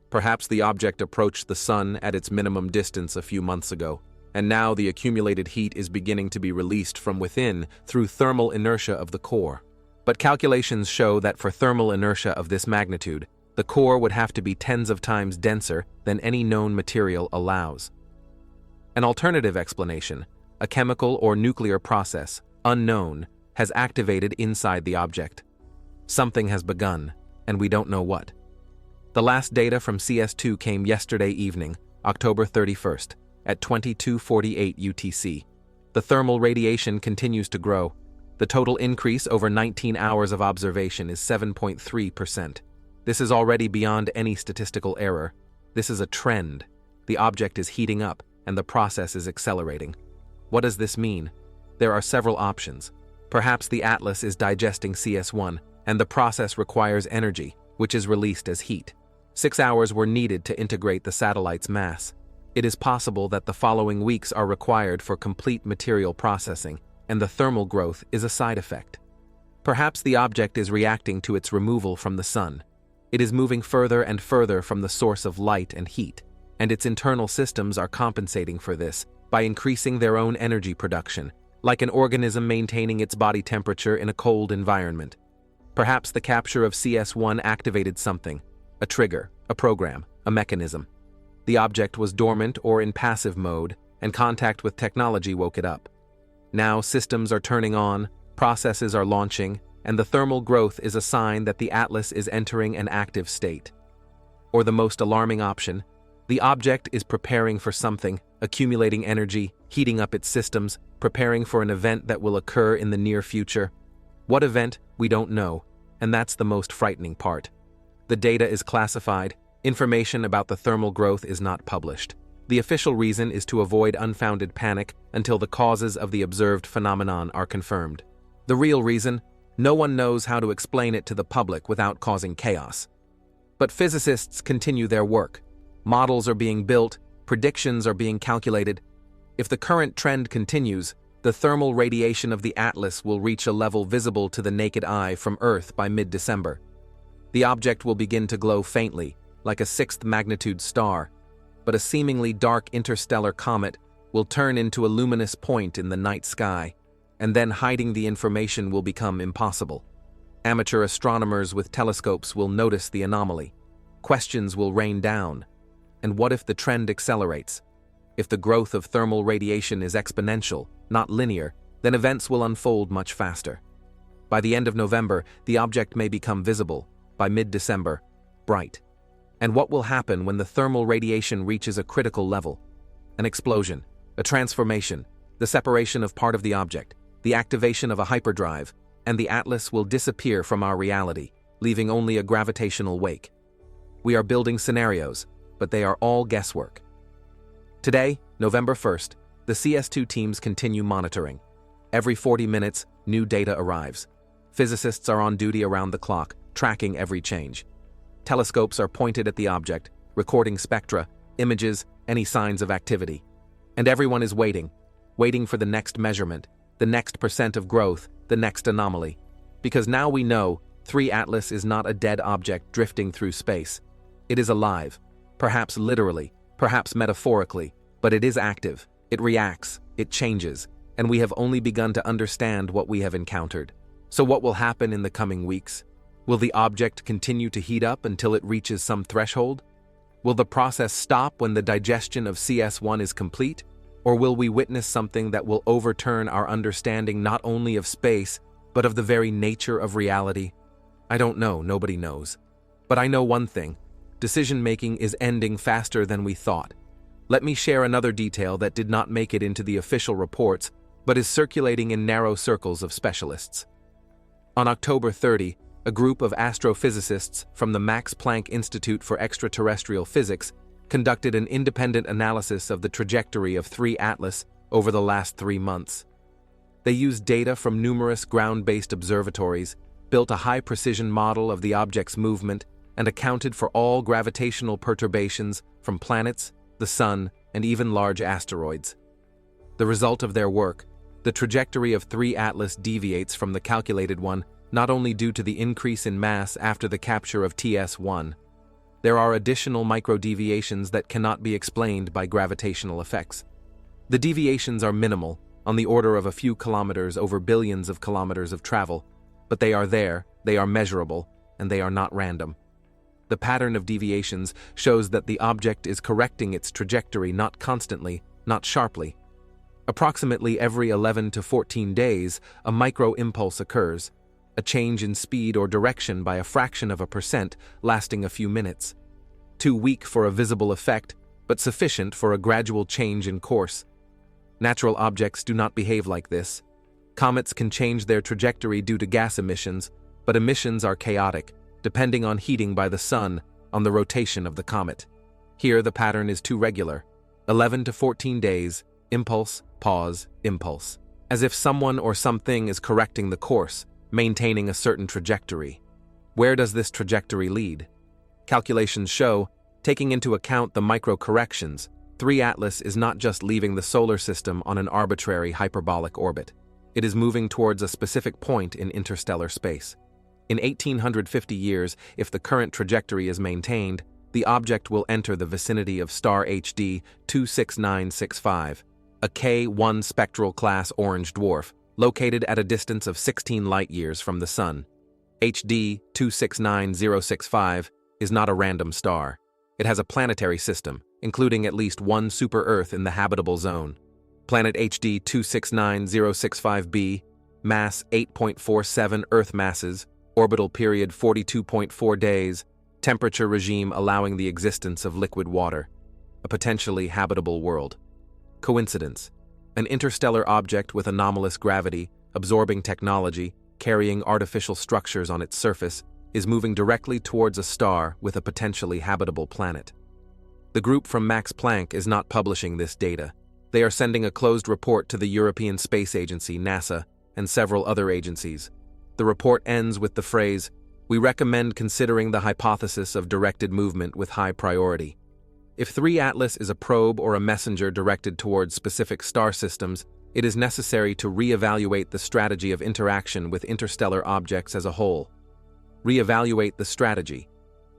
Perhaps the object approached the sun at its minimum distance a few months ago, and now the accumulated heat is beginning to be released from within through thermal inertia of the core. But calculations show that for thermal inertia of this magnitude, the core would have to be tens of times denser than any known material allows. An alternative explanation, a chemical or nuclear process, unknown, has activated inside the object. Something has begun, and we don't know what. The last data from CS2 came yesterday evening, October 31st, at 22:48 UTC. The thermal radiation continues to grow. The total increase over 19 hours of observation is 7.3%. This is already beyond any statistical error. This is a trend. The object is heating up, and the process is accelerating. What does this mean? There are several options. Perhaps the Atlas is digesting CS1, and the process requires energy, which is released as heat. 6 hours were needed to integrate the satellite's mass. It is possible that the following weeks are required for complete material processing, and the thermal growth is a side effect. Perhaps the object is reacting to its removal from the sun. It is moving further and further from the source of light and heat, and its internal systems are compensating for this by increasing their own energy production, like an organism maintaining its body temperature in a cold environment. Perhaps the capture of CS1 activated something, a trigger, a program, a mechanism. The object was dormant or in passive mode, and contact with technology woke it up. Now systems are turning on, processes are launching, and the thermal growth is a sign that the Atlas is entering an active state. Or the most alarming option, the object is preparing for something, accumulating energy, heating up its systems, preparing for an event that will occur in the near future. What event? We don't know, and that's the most frightening part. The data is classified, information about the thermal growth is not published. The official reason is to avoid unfounded panic until the causes of the observed phenomenon are confirmed. The real reason? No one knows how to explain it to the public without causing chaos. But physicists continue their work. Models are being built, predictions are being calculated. If the current trend continues, the thermal radiation of the Atlas will reach a level visible to the naked eye from Earth by mid-December. The object will begin to glow faintly, like a sixth-magnitude star, but a seemingly dark interstellar comet will turn into a luminous point in the night sky, and then hiding the information will become impossible. Amateur astronomers with telescopes will notice the anomaly. Questions will rain down. And what if the trend accelerates? If the growth of thermal radiation is exponential, not linear, then events will unfold much faster. By the end of November, the object may become visible. By mid-December, bright. And what will happen when the thermal radiation reaches a critical level? An explosion, a transformation, the separation of part of the object, the activation of a hyperdrive, and the atlas will disappear from our reality, leaving only a gravitational wake. We are building scenarios, but they are all guesswork. Today, November 1st, the CS2 teams continue monitoring. Every 40 minutes, new data arrives. Physicists are on duty around the clock, tracking every change. Telescopes are pointed at the object, recording spectra, images, any signs of activity. And everyone is waiting for the next measurement, the next percent of growth, the next anomaly. Because now we know 3 Atlas is not a dead object drifting through space. It is alive, perhaps literally, perhaps metaphorically, but it is active, it reacts, it changes, and we have only begun to understand what we have encountered. So what will happen in the coming weeks? Will the object continue to heat up until it reaches some threshold? Will the process stop when the digestion of CS1 is complete? Or will we witness something that will overturn our understanding not only of space, but of the very nature of reality? I don't know, nobody knows. But I know one thing: decision-making is ending faster than we thought. Let me share another detail that did not make it into the official reports, but is circulating in narrow circles of specialists. On October 30, a group of astrophysicists from the Max Planck Institute for Extraterrestrial Physics conducted an independent analysis of the trajectory of 3 Atlas over the last 3 months. They used data from numerous ground-based observatories, built a high-precision model of the object's movement, and accounted for all gravitational perturbations from planets, the Sun, and even large asteroids. The result of their work: the trajectory of 3 Atlas deviates from the calculated one not only due to the increase in mass after the capture of TS1. There are additional micro-deviations that cannot be explained by gravitational effects. The deviations are minimal, on the order of a few kilometers over billions of kilometers of travel, but they are there, they are measurable, and they are not random. The pattern of deviations shows that the object is correcting its trajectory not constantly, not sharply. Approximately every 11 to 14 days, a micro-impulse occurs, a change in speed or direction by a fraction of a percent lasting a few minutes. Too weak for a visible effect, but sufficient for a gradual change in course. Natural objects do not behave like this. Comets can change their trajectory due to gas emissions, but emissions are chaotic, depending on heating by the sun, on the rotation of the comet. Here the pattern is too regular. 11 to 14 days, impulse, pause, impulse. As if someone or something is correcting the course, maintaining a certain trajectory. Where does this trajectory lead? Calculations show, taking into account the micro-corrections, 3 Atlas is not just leaving the solar system on an arbitrary hyperbolic orbit. It is moving towards a specific point in interstellar space. In 1850 years, if the current trajectory is maintained, the object will enter the vicinity of star HD 26965, a K1 spectral class orange dwarf, located at a distance of 16 light-years from the Sun. HD 269065 is not a random star. It has a planetary system, including at least one super-Earth in the habitable zone. Planet HD 269065b, mass 8.47 Earth masses, orbital period 42.4 days, temperature regime allowing the existence of liquid water, a potentially habitable world. Coincidence: an interstellar object with anomalous gravity, absorbing technology, carrying artificial structures on its surface, is moving directly towards a star with a potentially habitable planet. The group from Max Planck is not publishing this data. They are sending a closed report to the European Space Agency, NASA, and several other agencies. The report ends with the phrase, "We recommend considering the hypothesis of directed movement with high priority." If 3 Atlas is a probe or a messenger directed towards specific star systems, it is necessary to re-evaluate the strategy of interaction with interstellar objects as a whole. Re-evaluate the strategy.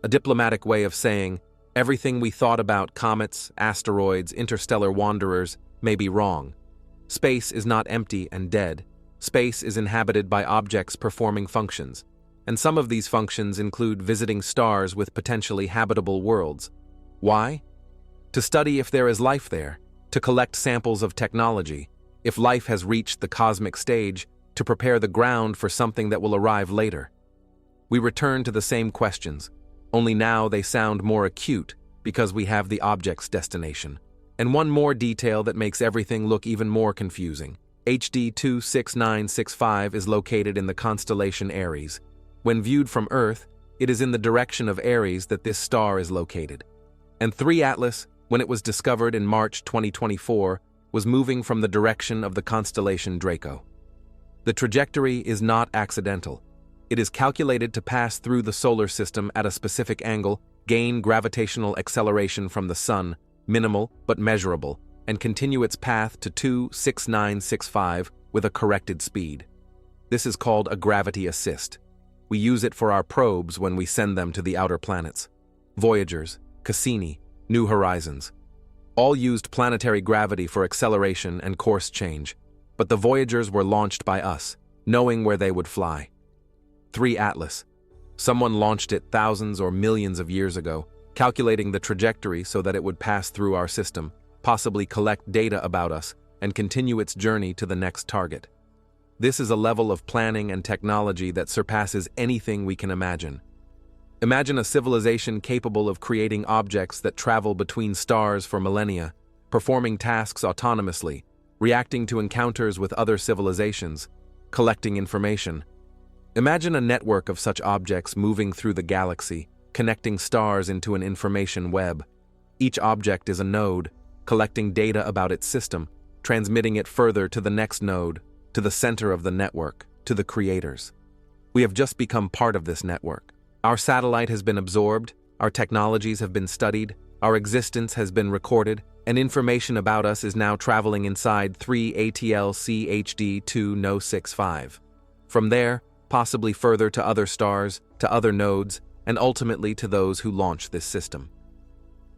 A diplomatic way of saying, everything we thought about comets, asteroids, interstellar wanderers may be wrong. Space is not empty and dead. Space is inhabited by objects performing functions. and some of these functions include visiting stars with potentially habitable worlds. Why? To study if there is life there, to collect samples of technology, if life has reached the cosmic stage, to prepare the ground for something that will arrive later. We return to the same questions, only now they sound more acute because we have the object's destination. And one more detail that makes everything look even more confusing. HD 26965 is located in the constellation Aries. When viewed from Earth, it is in the direction of Aries that this star is located. And 3 Atlas, when it was discovered in March 2024, was moving from the direction of the constellation Draco. The trajectory is not accidental. It is calculated to pass through the solar system at a specific angle, gain gravitational acceleration from the Sun, minimal but measurable, and continue its path to 26965 with a corrected speed. This is called a gravity assist. We use it for our probes when we send them to the outer planets. Voyagers, Cassini, New Horizons. All used planetary gravity for acceleration and course change, but the Voyagers were launched by us, knowing where they would fly. 3 Atlas. Someone launched it thousands or millions of years ago, calculating the trajectory so that it would pass through our system, possibly collect data about us, and continue its journey to the next target. This is a level of planning and technology that surpasses anything we can imagine. Imagine a civilization capable of creating objects that travel between stars for millennia, performing tasks autonomously, reacting to encounters with other civilizations, collecting information. Imagine a network of such objects moving through the galaxy, connecting stars into an information web. Each object is a node, collecting data about its system, transmitting it further to the next node, to the center of the network, to the creators. We have just become part of this network. Our satellite has been absorbed, our technologies have been studied, our existence has been recorded, and information about us is now traveling inside 3 ATL-C HD 2065. From there, possibly further to other stars, to other nodes, and ultimately to those who launch this system.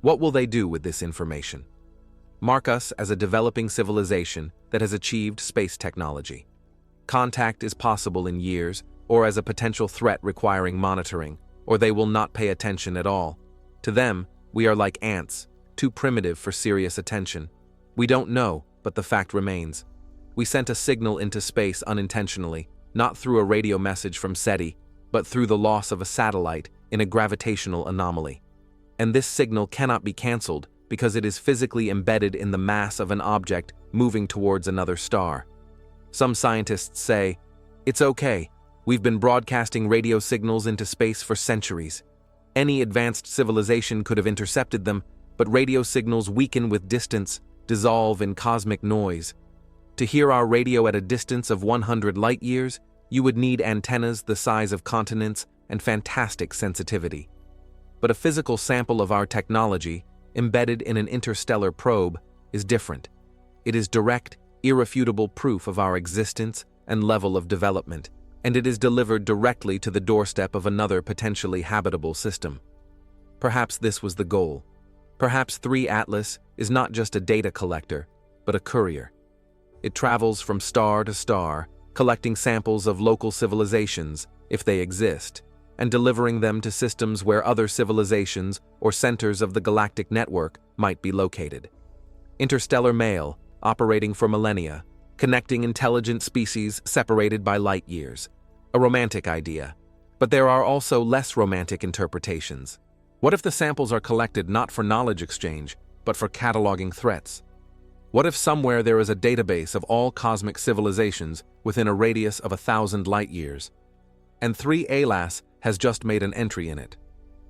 What will they do with this information? Mark us as a developing civilization that has achieved space technology. Contact is possible in years, or as a potential threat requiring monitoring, or they will not pay attention at all. To them, we are like ants, too primitive for serious attention. We don't know, but the fact remains. We sent a signal into space unintentionally, not through a radio message from SETI, but through the loss of a satellite in a gravitational anomaly. And this signal cannot be cancelled because it is physically embedded in the mass of an object moving towards another star. Some scientists say, "It's okay. We've been broadcasting radio signals into space for centuries. Any advanced civilization could have intercepted them, but radio signals weaken with distance, dissolve in cosmic noise. To hear our radio at a distance of 100 light-years, you would need antennas the size of continents and fantastic sensitivity. But a physical sample of our technology, embedded in an interstellar probe, is different. It is direct, irrefutable proof of our existence and level of development, and it is delivered directly to the doorstep of another potentially habitable system. Perhaps this was the goal. Perhaps 3 Atlas is not just a data collector, but a courier. It travels from star to star, collecting samples of local civilizations, if they exist, and delivering them to systems where other civilizations or centers of the galactic network might be located. Interstellar mail, operating for millennia, connecting intelligent species separated by light years. A romantic idea. But there are also less romantic interpretations. What if the samples are collected not for knowledge exchange, but for cataloging threats? What if somewhere there is a database of all cosmic civilizations within a radius of 1,000 light-years? And 3 ALAS has just made an entry in it.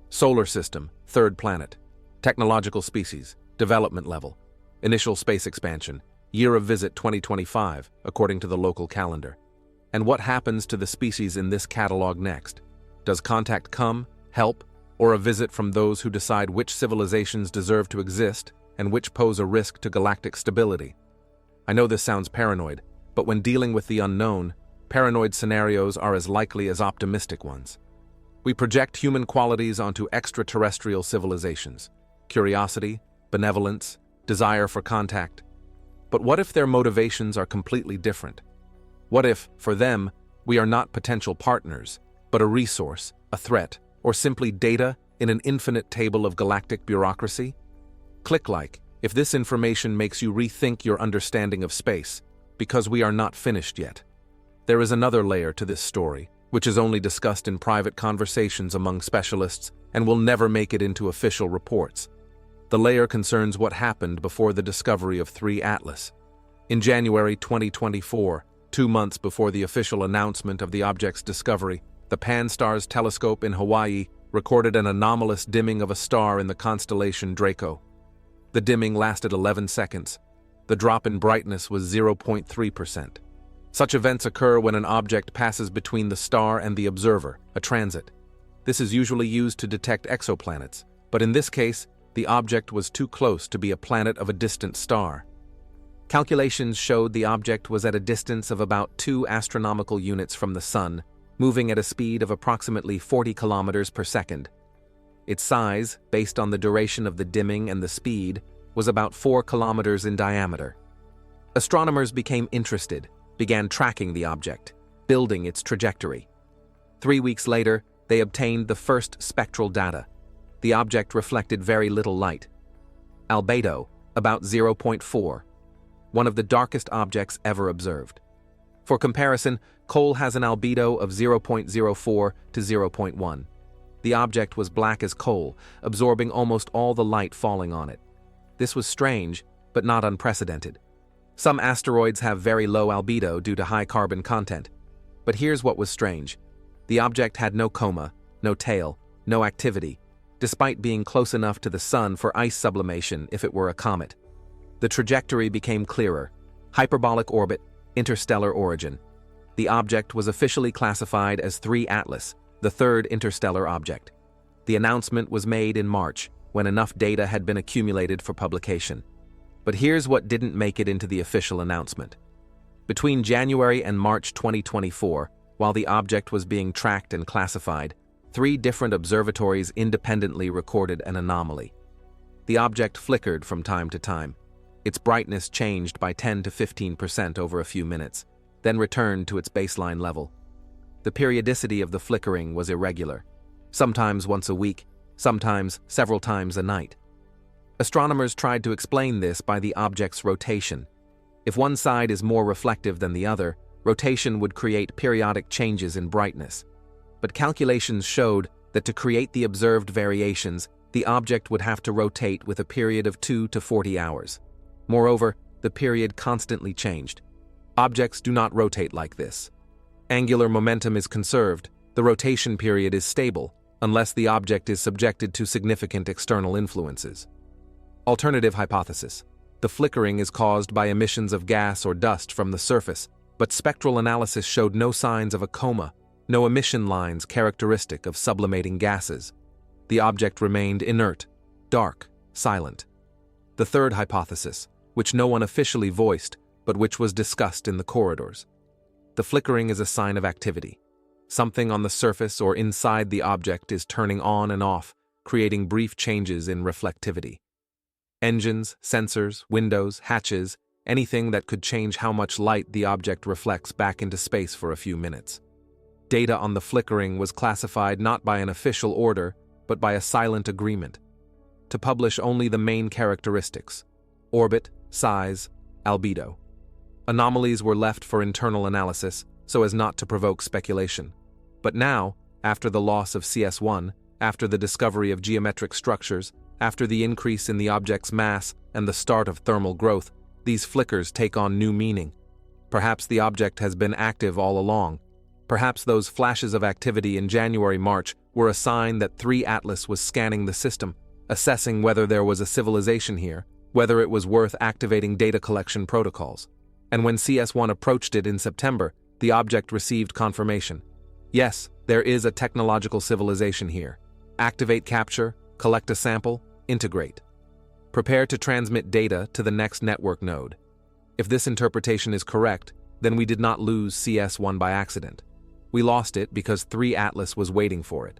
Solar system, 3rd planet. Technological species, development level. Initial space expansion, year of visit 2025, according to the local calendar. And what happens to the species in this catalog next? Does contact come, help, or a visit from those who decide which civilizations deserve to exist and which pose a risk to galactic stability? I know this sounds paranoid, but when dealing with the unknown, paranoid scenarios are as likely as optimistic ones. We project human qualities onto extraterrestrial civilizations: curiosity, benevolence, desire for contact. But what if their motivations are completely different? What if, for them, we are not potential partners, but a resource, a threat, or simply data in an infinite table of galactic bureaucracy? Click like if this information makes you rethink your understanding of space, because we are not finished yet. There is another layer to this story, which is only discussed in private conversations among specialists and will never make it into official reports. The layer concerns what happened before the discovery of 3 Atlas. In January 2024, 2 months before the official announcement of the object's discovery, the Pan-STARRS telescope in Hawaii recorded an anomalous dimming of a star in the constellation Draco. The dimming lasted 11 seconds. The drop in brightness was 0.3%. Such events occur when an object passes between the star and the observer, a transit. This is usually used to detect exoplanets, but in this case, the object was too close to be a planet of a distant star. Calculations showed the object was at a distance of about 2 astronomical units from the Sun, moving at a speed of approximately 40 kilometers per second. Its size, based on the duration of the dimming and the speed, was about 4 kilometers in diameter. Astronomers became interested, began tracking the object, building its trajectory. 3 weeks later, they obtained the first spectral data. The object reflected very little light. Albedo, about 0.4, one of the darkest objects ever observed. For comparison, coal has an albedo of 0.04 to 0.1. The object was black as coal, absorbing almost all the light falling on it. This was strange, but not unprecedented. Some asteroids have very low albedo due to high carbon content. But here's what was strange. The object had no coma, no tail, no activity, despite being close enough to the Sun for ice sublimation if it were a comet. The trajectory became clearer. Hyperbolic orbit, interstellar origin. The object was officially classified as 3 Atlas, the 3rd interstellar object. The announcement was made in March, when enough data had been accumulated for publication. But here's what didn't make it into the official announcement. Between January and March 2024, while the object was being tracked and classified, 3 different observatories independently recorded an anomaly. The object flickered from time to time. Its brightness changed by 10 to 15% over a few minutes, then returned to its baseline level. The periodicity of the flickering was irregular, sometimes once a week, sometimes several times a night. Astronomers tried to explain this by the object's rotation. If one side is more reflective than the other, rotation would create periodic changes in brightness. But calculations showed that to create the observed variations, the object would have to rotate with a period of 2 to 40 hours. Moreover, the period constantly changed. Objects do not rotate like this. Angular momentum is conserved, the rotation period is stable, unless the object is subjected to significant external influences. Alternative hypothesis. The flickering is caused by emissions of gas or dust from the surface, but spectral analysis showed no signs of a coma, no emission lines characteristic of sublimating gases. The object remained inert, dark, silent. The third hypothesis, which no one officially voiced, but which was discussed in the corridors. The flickering is a sign of activity. Something on the surface or inside the object is turning on and off, creating brief changes in reflectivity. Engines, sensors, windows, hatches, anything that could change how much light the object reflects back into space for a few minutes. Data on the flickering was classified not by an official order, but by a silent agreement, to publish only the main characteristics: orbit, size, albedo. Anomalies were left for internal analysis, so as not to provoke speculation. But now, after the loss of CS1, after the discovery of geometric structures, after the increase in the object's mass and the start of thermal growth, these flickers take on new meaning. Perhaps the object has been active all along. Perhaps those flashes of activity in January-March were a sign that 3 Atlas was scanning the system, assessing whether there was a civilization here, whether it was worth activating data collection protocols. And when CS1 approached it in September, the object received confirmation. Yes, there is a technological civilization here. Activate capture, collect a sample, integrate. Prepare to transmit data to the next network node. If this interpretation is correct, then we did not lose CS1 by accident. We lost it because 3 Atlas was waiting for it.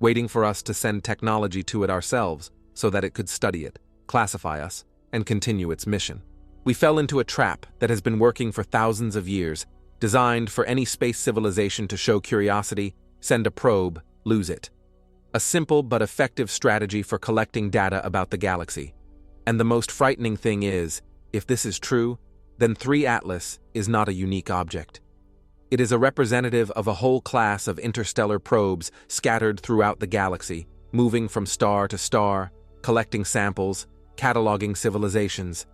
Waiting for us to send technology to it ourselves so that it could study it, classify us, and continue its mission. We fell into a trap that has been working for thousands of years, designed for any space civilization to show curiosity, Send a probe, lose it. A simple but effective strategy for collecting data about the galaxy. And the most frightening thing is, if this is true, then 3 Atlas is not a unique object. It is a representative of a whole class of interstellar probes scattered throughout the galaxy, moving from star to star, collecting samples, cataloging civilizations.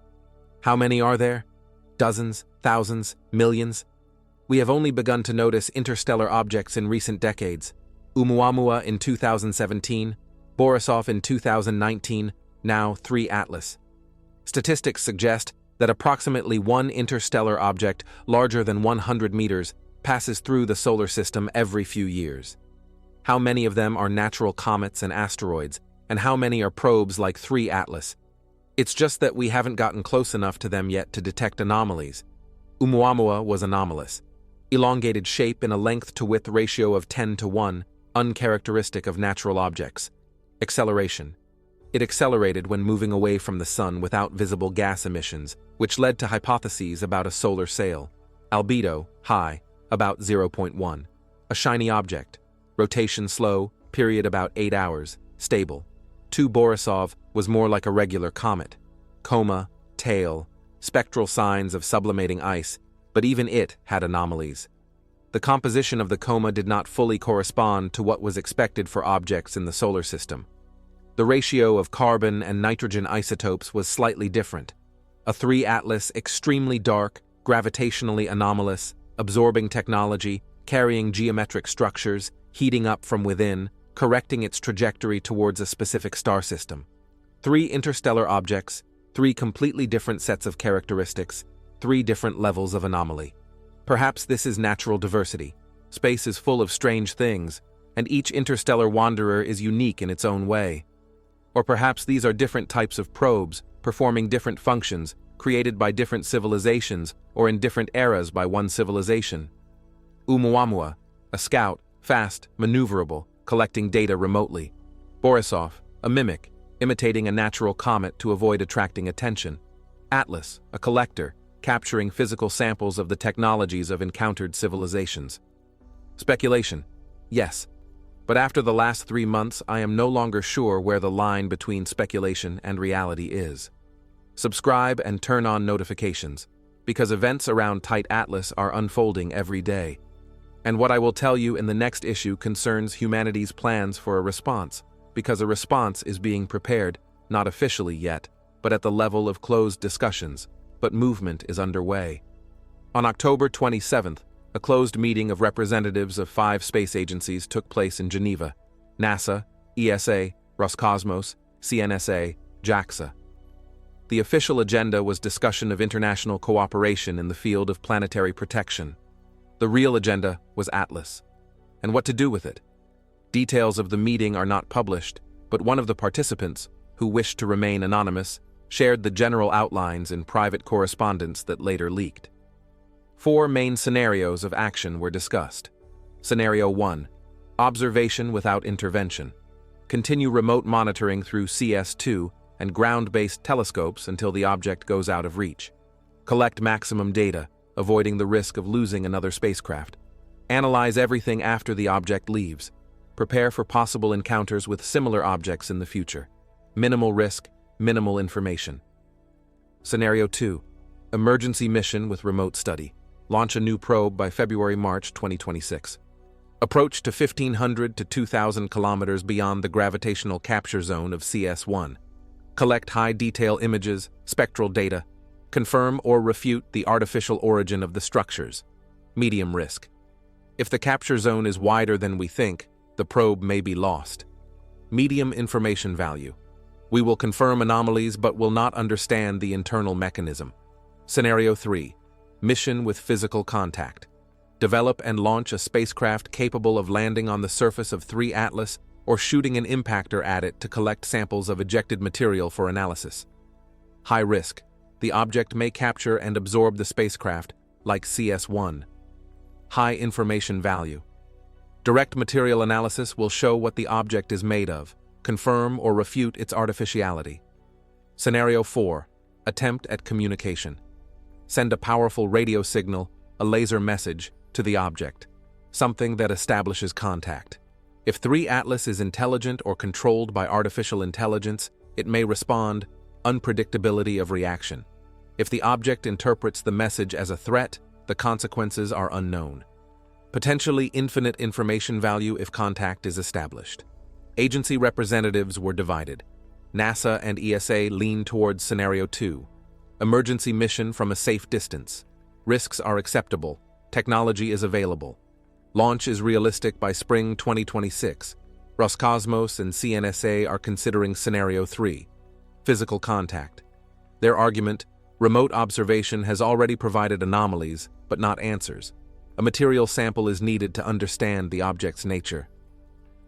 How many are there? Dozens, thousands, millions? We have only begun to notice interstellar objects in recent decades. Oumuamua in 2017, Borisov in 2019, now 3 Atlas. Statistics suggest that approximately 1 interstellar object larger than 100 meters passes through the solar system every few years. How many of them are natural comets and asteroids, and how many are probes like 3 Atlas? It's just that we haven't gotten close enough to them yet to detect anomalies. Oumuamua was anomalous. Elongated shape in a length-to-width ratio of 10:1, uncharacteristic of natural objects. Acceleration. It accelerated when moving away from the sun without visible gas emissions, which led to hypotheses about a solar sail. Albedo, high, about 0.1. A shiny object. Rotation slow, period about 8 hours, stable. 2 Borisov was more like a regular comet. Coma, tail, spectral signs of sublimating ice, but even it had anomalies. The composition of the coma did not fully correspond to what was expected for objects in the solar system. The ratio of carbon and nitrogen isotopes was slightly different. A 3 Atlas extremely dark, gravitationally anomalous, absorbing technology, carrying geometric structures, heating up from within, correcting its trajectory towards a specific star system. 3 interstellar objects, 3 completely different sets of characteristics, 3 different levels of anomaly. Perhaps this is natural diversity. Space is full of strange things, and each interstellar wanderer is unique in its own way. Or perhaps these are different types of probes, performing different functions, created by different civilizations or in different eras by one civilization. Oumuamua, a scout, fast, maneuverable, collecting data remotely. Borisov, a mimic, imitating a natural comet to avoid attracting attention. Atlas, a collector, capturing physical samples of the technologies of encountered civilizations. Speculation. Yes. But after the last 3 months, I am no longer sure where the line between speculation and reality is. Subscribe and turn on notifications, because events around Tight Atlas are unfolding every day. And what I will tell you in the next issue concerns humanity's plans for a response, because a response is being prepared, not officially yet, but at the level of closed discussions, but movement is underway. On October 27th, a closed meeting of representatives of 5 space agencies took place in Geneva: NASA, ESA, Roscosmos, CNSA, JAXA. The official agenda was discussion of international cooperation in the field of planetary protection. The real agenda was Atlas, and what to do with it. Details of the meeting are not published, but one of the participants, who wished to remain anonymous, shared the general outlines in private correspondence that later leaked. 4 main scenarios of action were discussed. Scenario 1. Observation without intervention. Continue remote monitoring through CS2 and ground-based telescopes until the object goes out of reach. Collect maximum data, avoiding the risk of losing another spacecraft. Analyze everything after the object leaves. Prepare for possible encounters with similar objects in the future. Minimal risk, minimal information. Scenario 2. Emergency mission with remote study. Launch a new probe by February-March 2026. Approach to 1,500 to 2,000 kilometers beyond the gravitational capture zone of CS1. Collect high-detail images, spectral data. Confirm or refute the artificial origin of the structures. Medium risk. If the capture zone is wider than we think, the probe may be lost. Medium information value. We will confirm anomalies but will not understand the internal mechanism. Scenario 3. Mission with physical contact. Develop and launch a spacecraft capable of landing on the surface of 3 Atlas or shooting an impactor at it to collect samples of ejected material for analysis. High risk. The object may capture and absorb the spacecraft, like CS1. High information value. Direct material analysis will show what the object is made of, confirm or refute its artificiality. Scenario 4. Attempt at communication. Send a powerful radio signal, a laser message, to the object. something that establishes contact. If 3 Atlas is intelligent or controlled by artificial intelligence, it may respond, unpredictability of reaction. If the object interprets the message as a threat, the consequences are unknown. Potentially infinite information value if contact is established. Agency representatives were divided. NASA and ESA lean towards Scenario 2. Emergency mission from a safe distance. Risks are acceptable. Technology is available. Launch is realistic by spring 2026. Roscosmos and CNSA are considering Scenario 3. Physical contact. Their argument, remote observation has already provided anomalies, but not answers. A material sample is needed to understand the object's nature.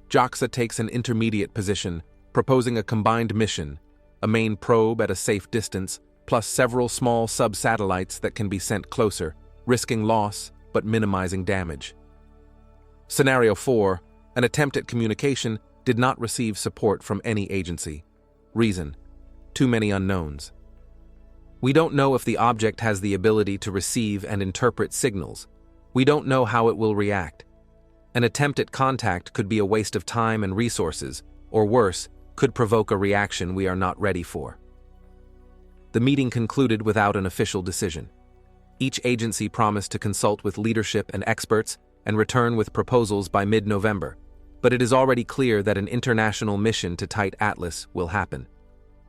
JAXA takes an intermediate position, proposing a combined mission, a main probe at a safe distance, plus several small sub-satellites that can be sent closer, risking loss but minimizing damage. Scenario 4, an attempt at communication, did not receive support from any agency. Reason: too many unknowns. We don't know if the object has the ability to receive and interpret signals. We don't know how it will react. An attempt at contact could be a waste of time and resources, or worse, could provoke a reaction we are not ready for. The meeting concluded without an official decision. Each agency promised to consult with leadership and experts and return with proposals by mid-November, but it is already clear that an international mission to Tight Atlas will happen.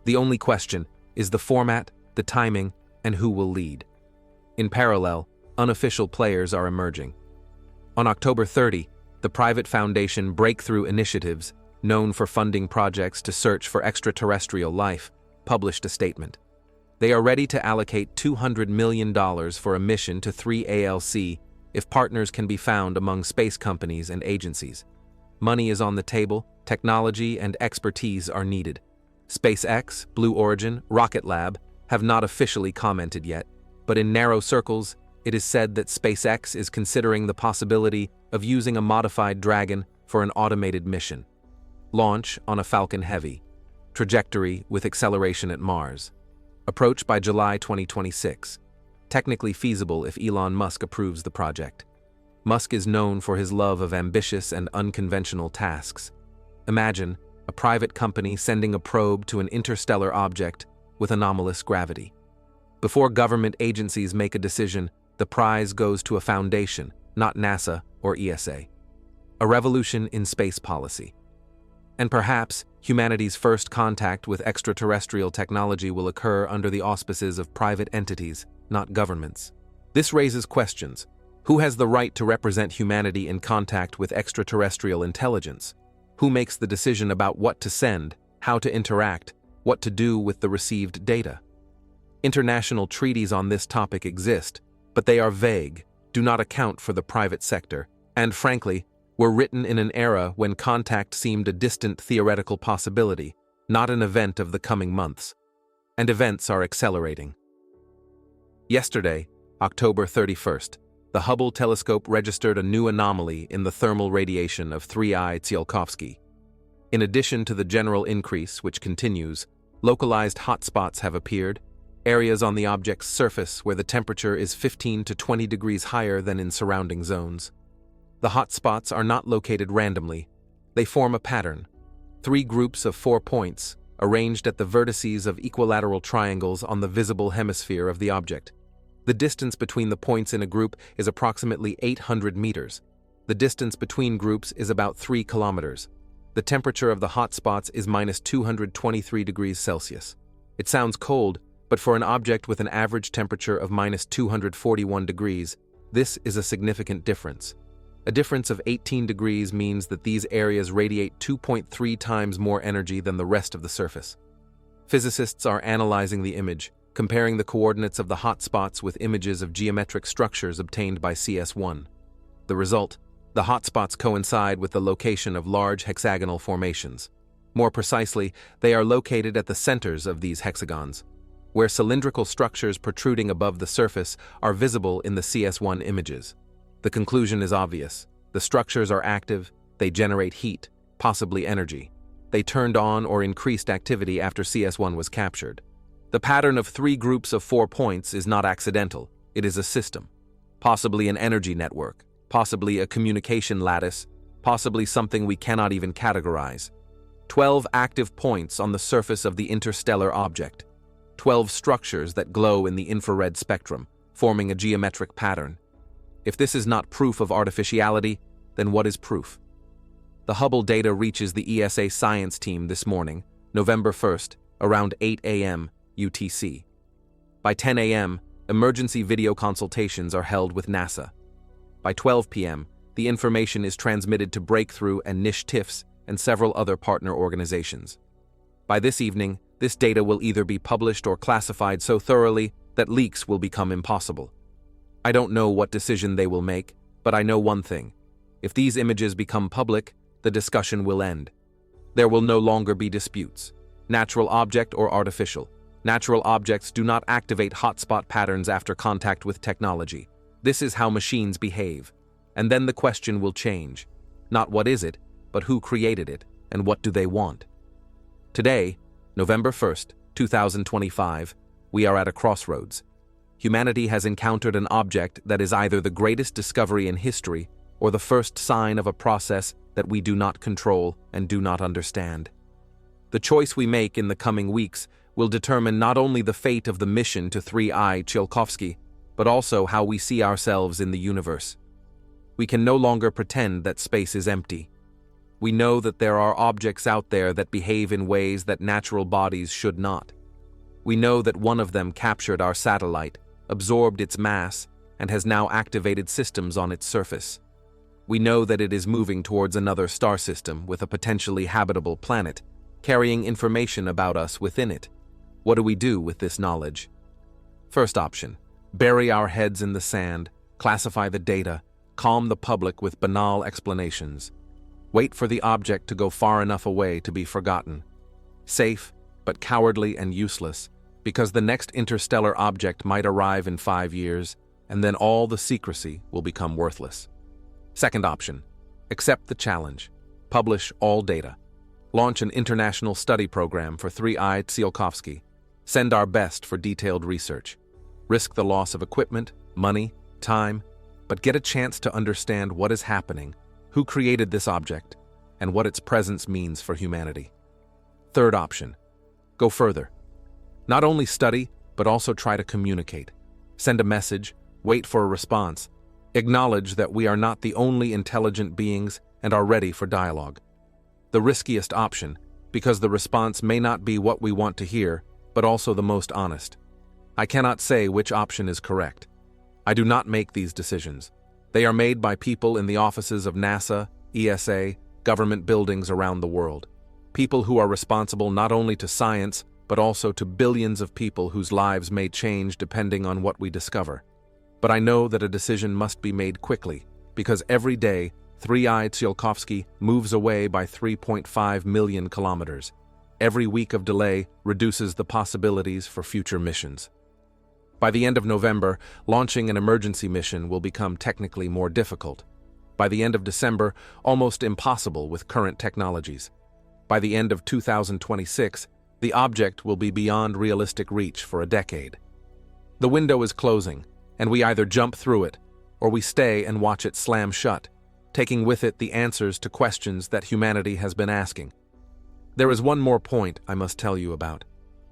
The only question is the format, the timing, and who will lead. In parallel, unofficial players are emerging. On October 30, the private foundation Breakthrough Initiatives, known for funding projects to search for extraterrestrial life, published a statement. They are ready to allocate $200 million for a mission to 3 ALC if partners can be found among space companies and agencies. Money is on the table, technology and expertise are needed. SpaceX, Blue Origin, Rocket Lab have not officially commented yet, but in narrow circles, it is said that SpaceX is considering the possibility of using a modified Dragon for an automated mission. Launch on a Falcon Heavy. Trajectory with acceleration at Mars. Approach by July 2026. Technically feasible if Elon Musk approves the project. Musk is known for his love of ambitious and unconventional tasks. Imagine a private company sending a probe to an interstellar object with anomalous gravity. Before government agencies make a decision, the prize goes to a foundation, not NASA or ESA. A revolution in space policy. And perhaps humanity's first contact with extraterrestrial technology will occur under the auspices of private entities, not governments. This raises questions. Who has the right to represent humanity in contact with extraterrestrial intelligence? Who makes the decision about what to send, how to interact, what to do with the received data? International treaties on this topic exist, but they are vague, do not account for the private sector, and frankly, were written in an era when contact seemed a distant theoretical possibility, not an event of the coming months. And events are accelerating. Yesterday, October 31st, the Hubble telescope registered a new anomaly in the thermal radiation of 3I Tsiolkovsky. In addition to the general increase, which continues, localized hotspots have appeared, areas on the object's surface where the temperature is 15 to 20 degrees higher than in surrounding zones. The hotspots are not located randomly. They form a pattern. 3 groups of 4 points, arranged at the vertices of equilateral triangles on the visible hemisphere of the object. The distance between the points in a group is approximately 800 meters. The distance between groups is about 3 kilometers. The temperature of the hotspots is minus 223 degrees Celsius. It sounds cold, but for an object with an average temperature of minus 241 degrees, this is a significant difference. A difference of 18 degrees means that these areas radiate 2.3 times more energy than the rest of the surface. Physicists are analyzing the image, comparing the coordinates of the hotspots with images of geometric structures obtained by CS1. The result: the hotspots coincide with the location of large hexagonal formations. More precisely, they are located at the centers of these hexagons, where cylindrical structures protruding above the surface are visible in the CS1 images. The conclusion is obvious. The structures are active, they generate heat, possibly energy. They turned on or increased activity after CS1 was captured. The pattern of 3 groups of 4 points is not accidental, it is a system, possibly an energy network. possibly a communication lattice, possibly something we cannot even categorize. 12 active points on the surface of the interstellar object. 12 structures that glow in the infrared spectrum, forming a geometric pattern. If this is not proof of artificiality, then what is proof? The Hubble data reaches the ESA science team this morning, November 1st, around 8 a.m. UTC. By 10 a.m., emergency video consultations are held with NASA. By 12 p.m., the information is transmitted to Breakthrough and Niche TIFFs and several other partner organizations. By this evening, this data will either be published or classified so thoroughly that leaks will become impossible. I don't know what decision they will make, but I know one thing. If these images become public, the discussion will end. There will no longer be disputes. Natural object or artificial. Natural objects do not activate hotspot patterns after contact with technology. This is how machines behave. And then the question will change. Not what is it, but who created it, and what do they want? Today, November 1st, 2025, we are at a crossroads. Humanity has encountered an object that is either the greatest discovery in history or the first sign of a process that we do not control and do not understand. The choice we make in the coming weeks will determine not only the fate of the mission to 3I Tsiolkovsky, but also how we see ourselves in the universe. We can no longer pretend that space is empty. We know that there are objects out there that behave in ways that natural bodies should not. We know that one of them captured our satellite, absorbed its mass, and has now activated systems on its surface. We know that it is moving towards another star system with a potentially habitable planet, carrying information about us within it. What do we do with this knowledge? First option: bury our heads in the sand, classify the data, calm the public with banal explanations. Wait for the object to go far enough away to be forgotten. Safe, but cowardly and useless, because the next interstellar object might arrive in 5 years, and then all the secrecy will become worthless. Second option: accept the challenge. Publish all data. Launch an international study program for 3I Tsiolkovsky. Send our best for detailed research. Risk the loss of equipment, money, time, but get a chance to understand what is happening, who created this object, and what its presence means for humanity. Third option: go further. Not only study, but also try to communicate. Send a message, wait for a response. Acknowledge that we are not the only intelligent beings and are ready for dialogue. The riskiest option, because the response may not be what we want to hear, but also the most honest. I cannot say which option is correct. I do not make these decisions. They are made by people in the offices of NASA, ESA, government buildings around the world. People who are responsible not only to science, but also to billions of people whose lives may change depending on what we discover. But I know that a decision must be made quickly, because every day, 3I Tsiolkovsky moves away by 3.5 million kilometers. Every week of delay reduces the possibilities for future missions. By the end of November, launching an emergency mission will become technically more difficult. By the end of December, almost impossible with current technologies. By the end of 2026, the object will be beyond realistic reach for a decade. The window is closing, and we either jump through it, or we stay and watch it slam shut, taking with it the answers to questions that humanity has been asking. There is one more point I must tell you about.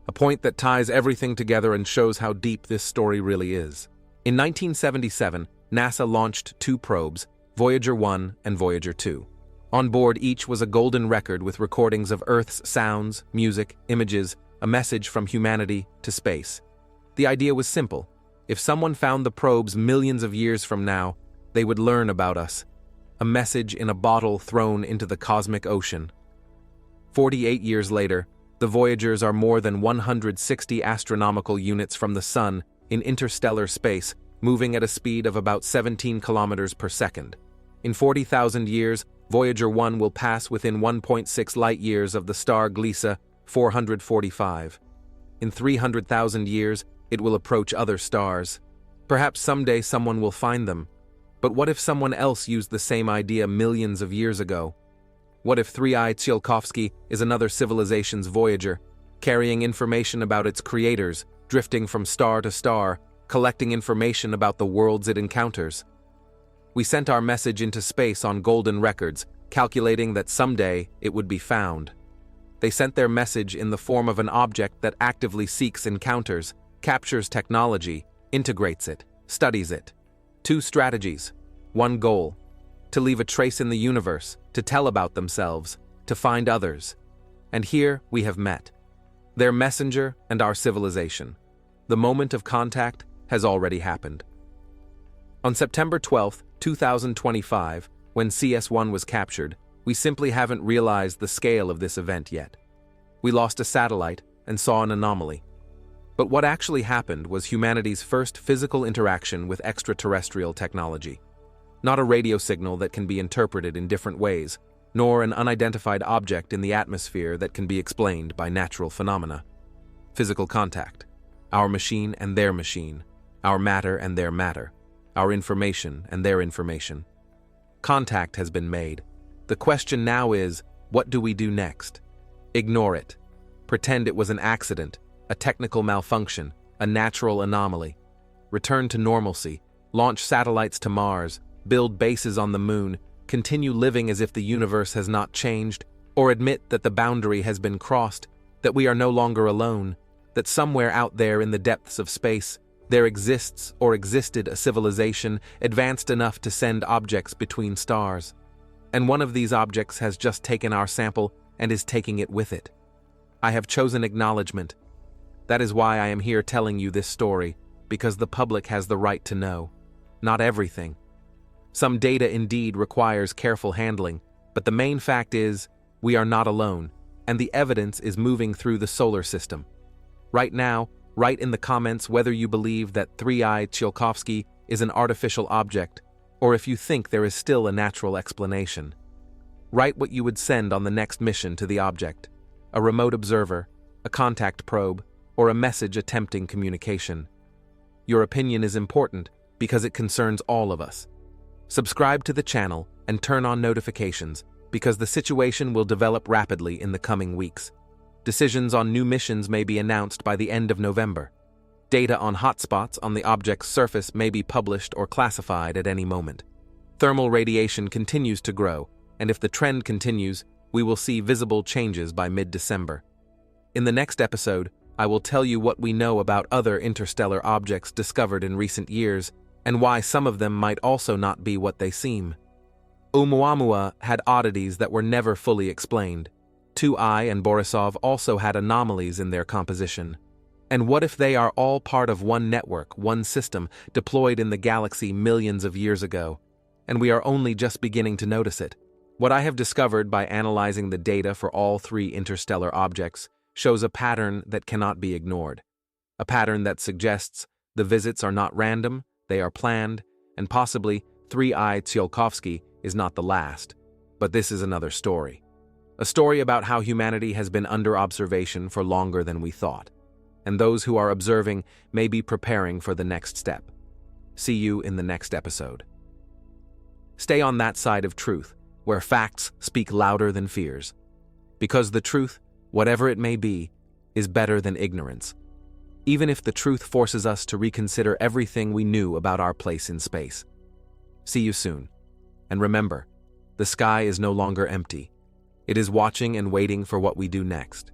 A point that ties everything together and shows how deep this story really is. In 1977, NASA launched 2 probes, Voyager 1 and Voyager 2. On board each was a golden record with recordings of Earth's sounds, music, images, a message from humanity to space. The idea was simple. If someone found the probes millions of years from now, they would learn about us. A message in a bottle thrown into the cosmic ocean. 48 years later, the Voyagers are more than 160 astronomical units from the Sun in interstellar space, moving at a speed of about 17 kilometers per second. In 40,000 years, Voyager 1 will pass within 1.6 light-years of the star Gliese 445. In 300,000 years, it will approach other stars. Perhaps someday someone will find them. But what if someone else used the same idea millions of years ago? What if 3I Tsiolkovsky is another civilization's Voyager, carrying information about its creators, drifting from star to star, collecting information about the worlds it encounters? We sent our message into space on golden records, calculating that someday it would be found. They sent their message in the form of an object that actively seeks encounters, captures technology, integrates it, studies it. 2 strategies, 1 goal: to leave a trace in the universe, to tell about themselves, to find others. And here we have met. Their messenger and our civilization. The moment of contact has already happened. On September 12, 2025, when CS1 was captured, we simply haven't realized the scale of this event yet. We lost a satellite and saw an anomaly. But what actually happened was humanity's first physical interaction with extraterrestrial technology. Not a radio signal that can be interpreted in different ways, nor an unidentified object in the atmosphere that can be explained by natural phenomena. Physical contact. Our machine and their machine. Our matter and their matter. Our information and their information. Contact has been made. The question now is, what do we do next? Ignore it. Pretend it was an accident, a technical malfunction, a natural anomaly. Return to normalcy. Launch satellites to Mars. Build bases on the moon. Continue living as if the universe has not changed, or admit that the boundary has been crossed, that we are no longer alone, that somewhere out there in the depths of space, there exists or existed a civilization advanced enough to send objects between stars. And one of these objects has just taken our sample and is taking it with it. I have chosen acknowledgement. That is why I am here telling you this story, because the public has the right to know. Not everything. Some data indeed requires careful handling, but the main fact is, we are not alone, and the evidence is moving through the solar system. Right now, write in the comments whether you believe that 3i Tsiolkovsky is an artificial object, or if you think there is still a natural explanation. Write what you would send on the next mission to the object: a remote observer, a contact probe, or a message attempting communication. Your opinion is important because it concerns all of us. Subscribe to the channel and turn on notifications because the situation will develop rapidly in the coming weeks. Decisions on new missions may be announced by the end of November. Data on hotspots on the object's surface may be published or classified at any moment. Thermal radiation continues to grow, and if the trend continues, we will see visible changes by mid-December. In the next episode, I will tell you what we know about other interstellar objects discovered in recent years and why some of them might also not be what they seem. Oumuamua had oddities that were never fully explained. 2i and Borisov also had anomalies in their composition. And what if they are all part of one network, one system, deployed in the galaxy millions of years ago, and we are only just beginning to notice it? What I have discovered by analyzing the data for all 3 interstellar objects shows a pattern that cannot be ignored. A pattern that suggests the visits are not random, they are planned, and possibly 3i Tsiolkovsky is not the last. But this is another story. A story about how humanity has been under observation for longer than we thought, and those who are observing may be preparing for the next step. See you in the next episode. Stay on that side of truth, where facts speak louder than fears. Because the truth, whatever it may be, is better than ignorance. Even if the truth forces us to reconsider everything we knew about our place in space. See you soon. And remember, the sky is no longer empty. It is watching and waiting for what we do next.